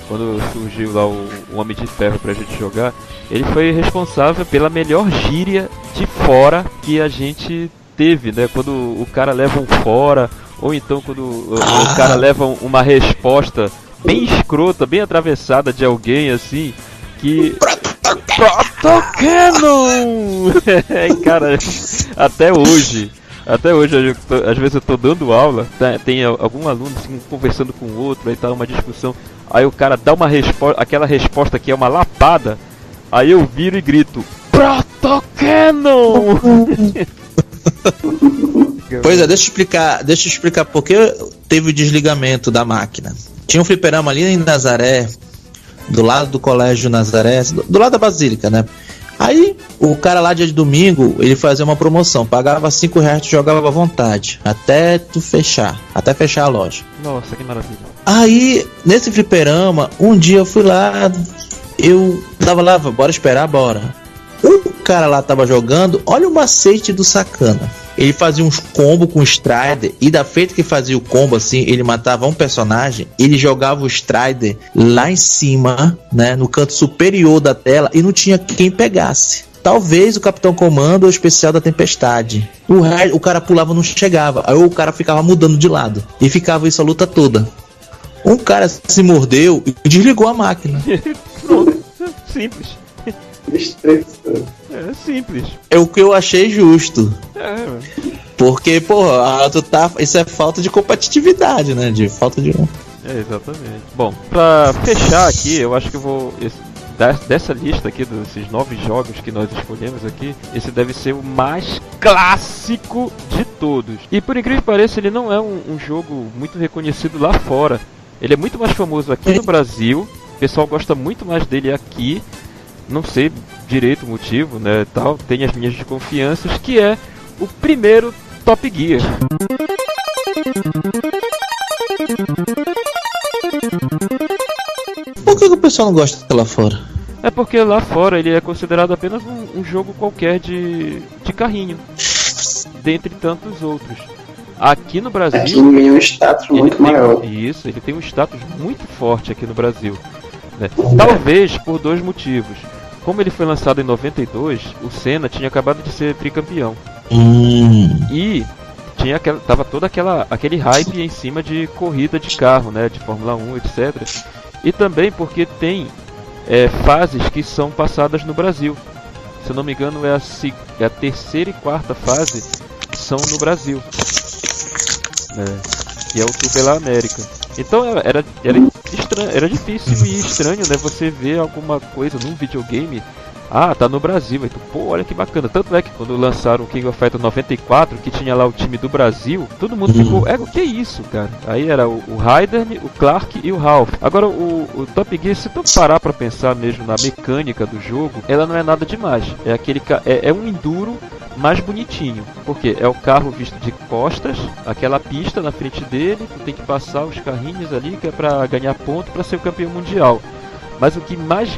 quando surgiu lá o Homem de Ferro pra gente jogar. Ele foi responsável pela melhor gíria de fora que a gente teve, né? Quando o cara leva um fora, ou então quando o cara leva uma resposta bem escrota, bem atravessada de alguém, assim, que... Protokeno! Cara, até hoje, às vezes eu tô dando aula, tem algum aluno assim, conversando com o outro, aí tá uma discussão, aí o cara dá uma resposta, aquela resposta que é uma lapada, aí eu viro e grito, Protokeno! Pois é, deixa eu explicar porque teve o desligamento da máquina. Tinha um fliperama ali em Nazaré, do lado do colégio Nazaré, do lado da Basílica, né? Aí o cara lá dia de domingo, ele fazia uma promoção, pagava R$5, jogava à vontade, até fechar a loja. Nossa, que maravilha. Aí, nesse fliperama, um dia eu fui lá, eu tava lá, bora esperar, bora. O cara lá tava jogando, olha o macete do sacana. Ele fazia uns combos com o Strider, e da feita que fazia o combo assim, ele matava um personagem, ele jogava o Strider lá em cima, né, no canto superior da tela, e não tinha quem pegasse. Talvez o Capitão Comando ou o especial da Tempestade. O cara pulava, não chegava, aí o cara ficava mudando de lado, e ficava isso a luta toda. Um cara se mordeu e desligou a máquina. Simples. É simples. É o que eu achei justo. Porque, porra, isso é falta de competitividade, né? De falta de... Exatamente. Bom, pra fechar aqui, eu acho que eu vou... Dessa lista aqui, desses 9 jogos que nós escolhemos aqui, esse deve ser o mais clássico de todos. E por incrível que pareça, ele não é um jogo muito reconhecido lá fora. Ele é muito mais famoso aqui no Brasil. O pessoal gosta muito mais dele aqui. Não sei direito o motivo, né, tal, tem as minhas desconfianças, que é o primeiro Top Gear. Por que o pessoal não gosta lá fora? É porque lá fora ele é considerado apenas um jogo qualquer de carrinho, dentre tantos outros. Aqui no Brasil... Aqui ele ganha um status muito maior. Isso, ele tem um status muito forte aqui no Brasil, né? Talvez por 2 motivos. Como ele foi lançado em 92, o Senna tinha acabado de ser tricampeão. E tava todo aquele hype em cima de corrida de carro, né, de Fórmula 1, etc. E também porque tem fases que são passadas no Brasil. Se eu não me engano, é a terceira e quarta fase são no Brasil, que é o Tour pela América. Então era estranho, era difícil e estranho, né? Você ver alguma coisa num videogame. Ah, tá no Brasil. Aí tu, pô, olha que bacana. Tanto é que quando lançaram o King of Fighters 94, que tinha lá o time do Brasil, todo mundo ficou, o que é isso, cara? Aí era o Raiden, o Clark e o Ralph. Agora o Top Gear, se tu parar pra pensar mesmo na mecânica do jogo, ela não é nada demais. É um enduro mais bonitinho. Porque é o carro visto de costas, aquela pista na frente dele, tu tem que passar os carrinhos ali, que é pra ganhar ponto pra ser o campeão mundial. Mas o que mais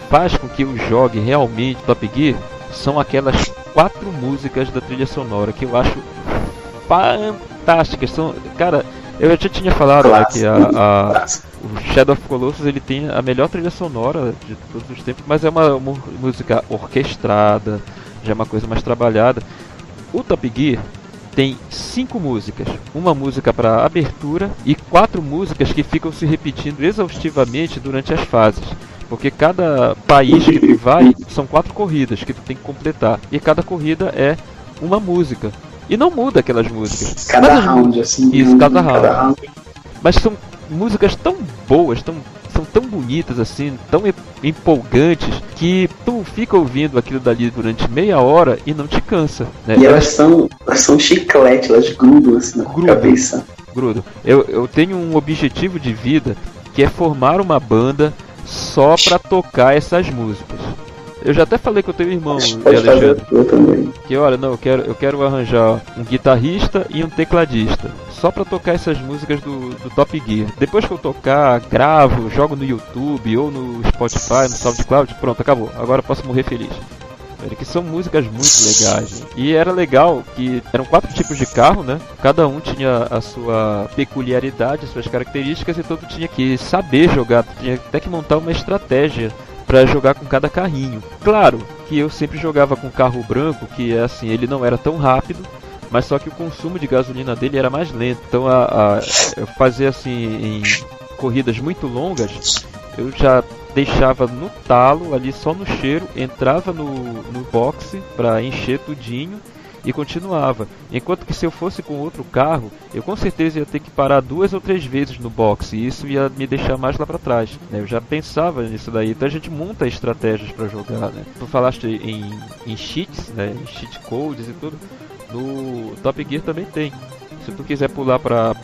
faz com que eu jogue realmente Top Gear são aquelas 4 músicas da trilha sonora que eu acho fantásticas. Cara, eu já tinha falado, né, que o Shadow of Colossus ele tem a melhor trilha sonora de todos os tempos, mas é uma música orquestrada, já é uma coisa mais trabalhada. O Top Gear tem 5 músicas, uma música para abertura e 4 músicas que ficam se repetindo exaustivamente durante as fases. Porque cada país que tu vai, são 4 corridas que tu tem que completar. E cada corrida é uma música. E não muda aquelas músicas. Cada round, assim. Isso, cada round. Mas são músicas tão boas, são tão bonitas assim, tão empolgantes, que tu fica ouvindo aquilo dali durante meia hora e não te cansa, né? E elas são chiclete, elas grudam assim na cabeça. Grudam. Eu tenho um objetivo de vida, que é formar uma banda só pra tocar essas músicas. Eu já até falei com o teu irmão, Alexandre, eu também. que olha, não, eu quero arranjar um guitarrista e um tecladista só pra tocar essas músicas do Top Gear. Depois que eu tocar, gravo, jogo no YouTube ou no Spotify, no SoundCloud, pronto, acabou. Agora eu posso morrer feliz. Que são músicas muito legais. E era legal que eram 4 tipos de carro, né? Cada um tinha a sua peculiaridade, as suas características, e todo tinha que saber jogar, tinha até que montar uma estratégia para jogar com cada carrinho. Claro que eu sempre jogava com carro branco, que é assim, ele não era tão rápido, mas só que o consumo de gasolina dele era mais lento. Então eu fazia assim, em corridas muito longas, eu já deixava no talo, ali só no cheiro, entrava no boxe para encher tudinho e continuava. Enquanto que se eu fosse com outro carro, eu com certeza ia ter que parar 2 ou 3 vezes no boxe, e isso ia me deixar mais lá para trás, né? Eu já pensava nisso daí, então a gente monta estratégias para jogar, né? Tu falaste em cheats, né? Em cheat codes e tudo, no Top Gear também tem. Se tu quiser pular para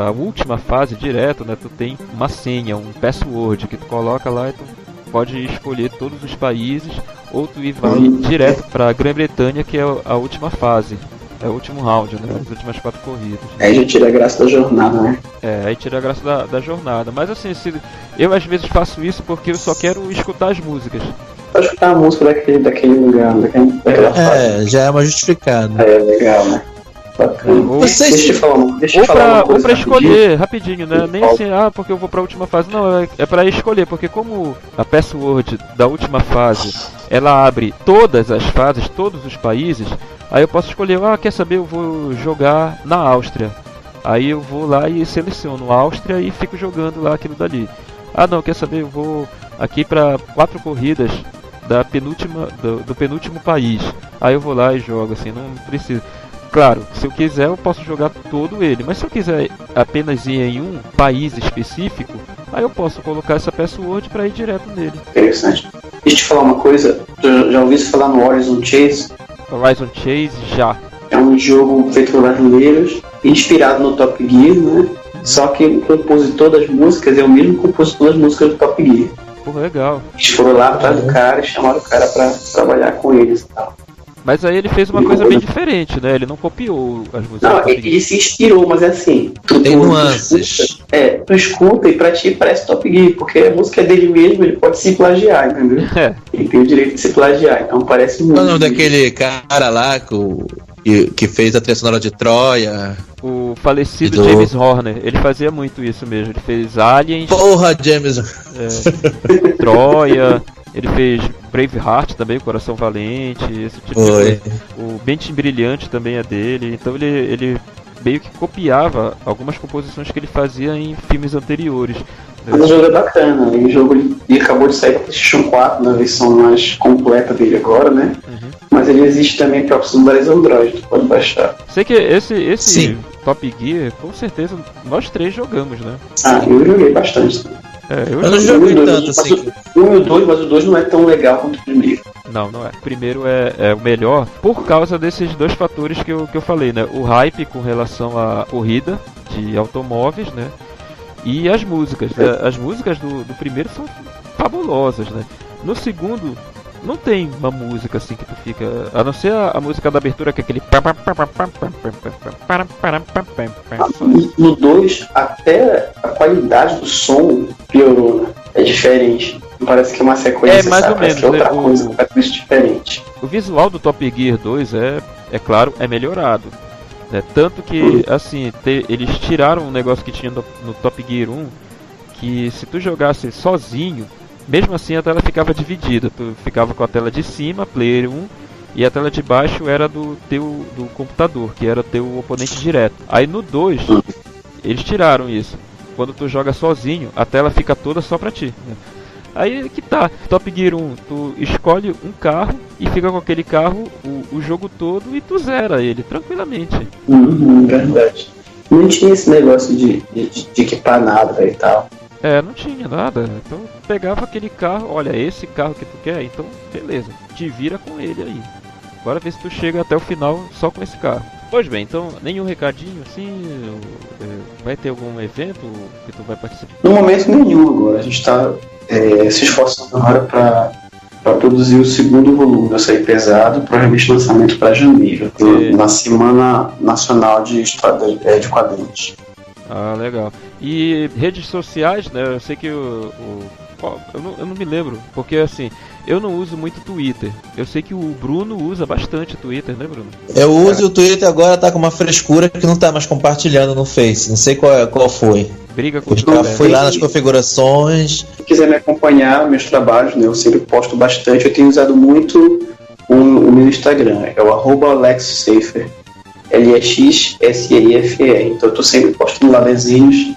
a última fase direto, né, tu tem uma senha, um password que tu coloca lá e tu pode escolher todos os países, ou tu vai direto para a Grã-Bretanha, que é a última fase, é o último round, né, as últimas 4 corridas. Aí já tira a graça da jornada, né? Aí tira a graça da jornada, mas assim, eu às vezes faço isso porque eu só quero escutar as músicas. Só escutar a música daquele lugar, daquela fase. Já é uma justificada. É legal, né? Bacana. Deixa eu te falar ou pra escolher rapidinho, né? Nem assim, porque eu vou pra última fase. Não, é pra escolher, porque como a password da última fase ela abre todas as fases, todos os países, aí eu posso escolher, quer saber, eu vou jogar na Áustria. Aí eu vou lá e seleciono a Áustria e fico jogando lá aquilo dali. Não, quer saber, eu vou aqui pra 4 corridas do penúltimo país. Aí eu vou lá e jogo, assim, não precisa. Claro, se eu quiser eu posso jogar todo ele, mas se eu quiser apenas ir em um país específico, aí eu posso colocar essa password para ir direto nele. Interessante. Deixa eu te falar uma coisa, já ouvi falar no Horizon Chase? Horizon Chase, já. É um jogo feito por brasileiros, inspirado no Top Gear, né? Só que o compositor das músicas é o mesmo compositor das músicas do Top Gear. Pô, legal. Eles foram lá atrás do cara e chamaram o cara pra trabalhar com eles e tal. Mas aí ele fez uma coisa bem diferente, né? Ele não copiou as músicas. Não, ele se inspirou, mas é assim. Tem nuances. Tu escuta e pra ti parece Top Gear, porque a música é dele mesmo, ele pode se plagiar, entendeu? Ele tem o direito de se plagiar, então parece muito. Qual é o nome daquele cara lá que fez a trilha sonora de Troia? O falecido James Horner, ele fazia muito isso mesmo. Ele fez Aliens. Porra, James! Troia. Ele fez Braveheart também, o Coração Valente, esse tipo de coisa. O Bentin Brilhante também é dele, então ele meio que copiava algumas composições que ele fazia em filmes anteriores. Mas o jogo é bacana, e o jogo ele acabou de sair para PlayStation 4 na versão mais completa dele agora, né? Uhum. Mas ele existe também para celulares Android, tu pode baixar. Sei que esse Sim. Top Gear, com certeza, nós 3 jogamos, né? Ah, eu joguei bastante. Eu Eu não joguei. joguei dois, tanto mas assim. O 1 e o 2, mas o 2 não é tão legal quanto o primeiro. Não é. O primeiro é o melhor por causa desses dois fatores que eu falei, né? O hype com relação à corrida de automóveis, né? E as músicas. Né? As músicas do primeiro são fabulosas, né? No segundo, não tem uma música assim que tu fica... A não ser a música da abertura, que é aquele... No 2, até a qualidade do som piorou, né? É diferente. Parece que é uma sequência, É, mais sabe? ou Parece menos, que é outra né? coisa completamente diferente. O visual do Top Gear 2 é claro, é melhorado. Né? Tanto que, assim, eles tiraram um negócio que tinha no Top Gear 1, que se tu jogasse sozinho, mesmo assim a tela ficava dividida. Tu ficava com a tela de cima, Player 1, e a tela de baixo era do computador, que era teu oponente direto. Aí no 2, eles tiraram isso. Quando tu joga sozinho, a tela fica toda só pra ti. Né? Aí que tá, Top Gear 1, tu escolhe um carro e fica com aquele carro o jogo todo e tu zera ele tranquilamente. Verdade. Não tinha esse negócio de equipar nada e tal. Não tinha nada. Então pegava aquele carro, olha, esse carro que tu quer, então beleza, te vira com ele aí. Agora vê se tu chega até o final só com esse carro. Pois bem, então nenhum recadinho assim, vai ter algum evento que tu vai participar? No momento nenhum agora, a gente está se esforçando agora para produzir o segundo volume da Açaí Pesado, provavelmente lançamento para janeiro, na Semana Nacional de Quadrinhos. Ah, legal. E redes sociais, né? Eu sei que eu não me lembro, porque assim, eu não uso muito Twitter. Eu sei que o Bruno usa bastante o Twitter, né, Bruno? Eu uso o Twitter agora, tá com uma frescura que não tá mais compartilhando no Face. Não sei qual foi. Briga com Eu já fui lá nas configurações. Se quiser me acompanhar, meus trabalhos, né, eu sempre posto bastante. Eu tenho usado muito o meu Instagram, é o @LexSafer, LEXSEIFER. Então eu tô sempre postando lá desenhos.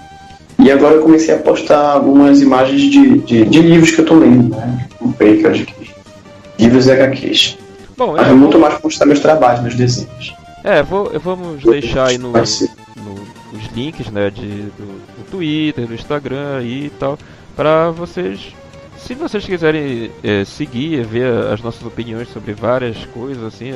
E agora eu comecei a postar algumas imagens de livros que eu tô lendo, né? Comprei que eu adquiri. Livros e HQs. Bom, Mas é muito mais postar meus trabalhos, meus desenhos. Vamos deixar aí os links, né, do Twitter, do Instagram e tal, para vocês, se vocês quiserem seguir, ver as nossas opiniões sobre várias coisas, assim,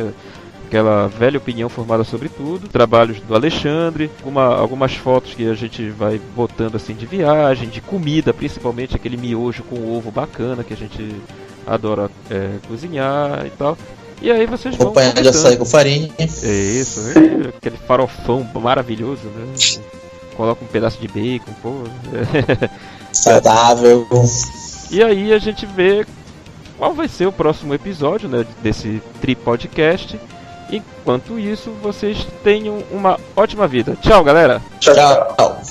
aquela velha opinião formada sobre tudo, trabalhos do Alexandre, algumas fotos que a gente vai botando assim de viagem, de comida, principalmente aquele miojo com ovo bacana que a gente adora cozinhar e tal. E aí vocês vão acompanhar de açaí com farinha. É isso, aquele farofão maravilhoso, né? Coloca um pedaço de bacon, pô. Saudável. E aí a gente vê qual vai ser o próximo episódio, né, desse Tripodcast. Enquanto isso, vocês tenham uma ótima vida. Tchau, galera! Tchau.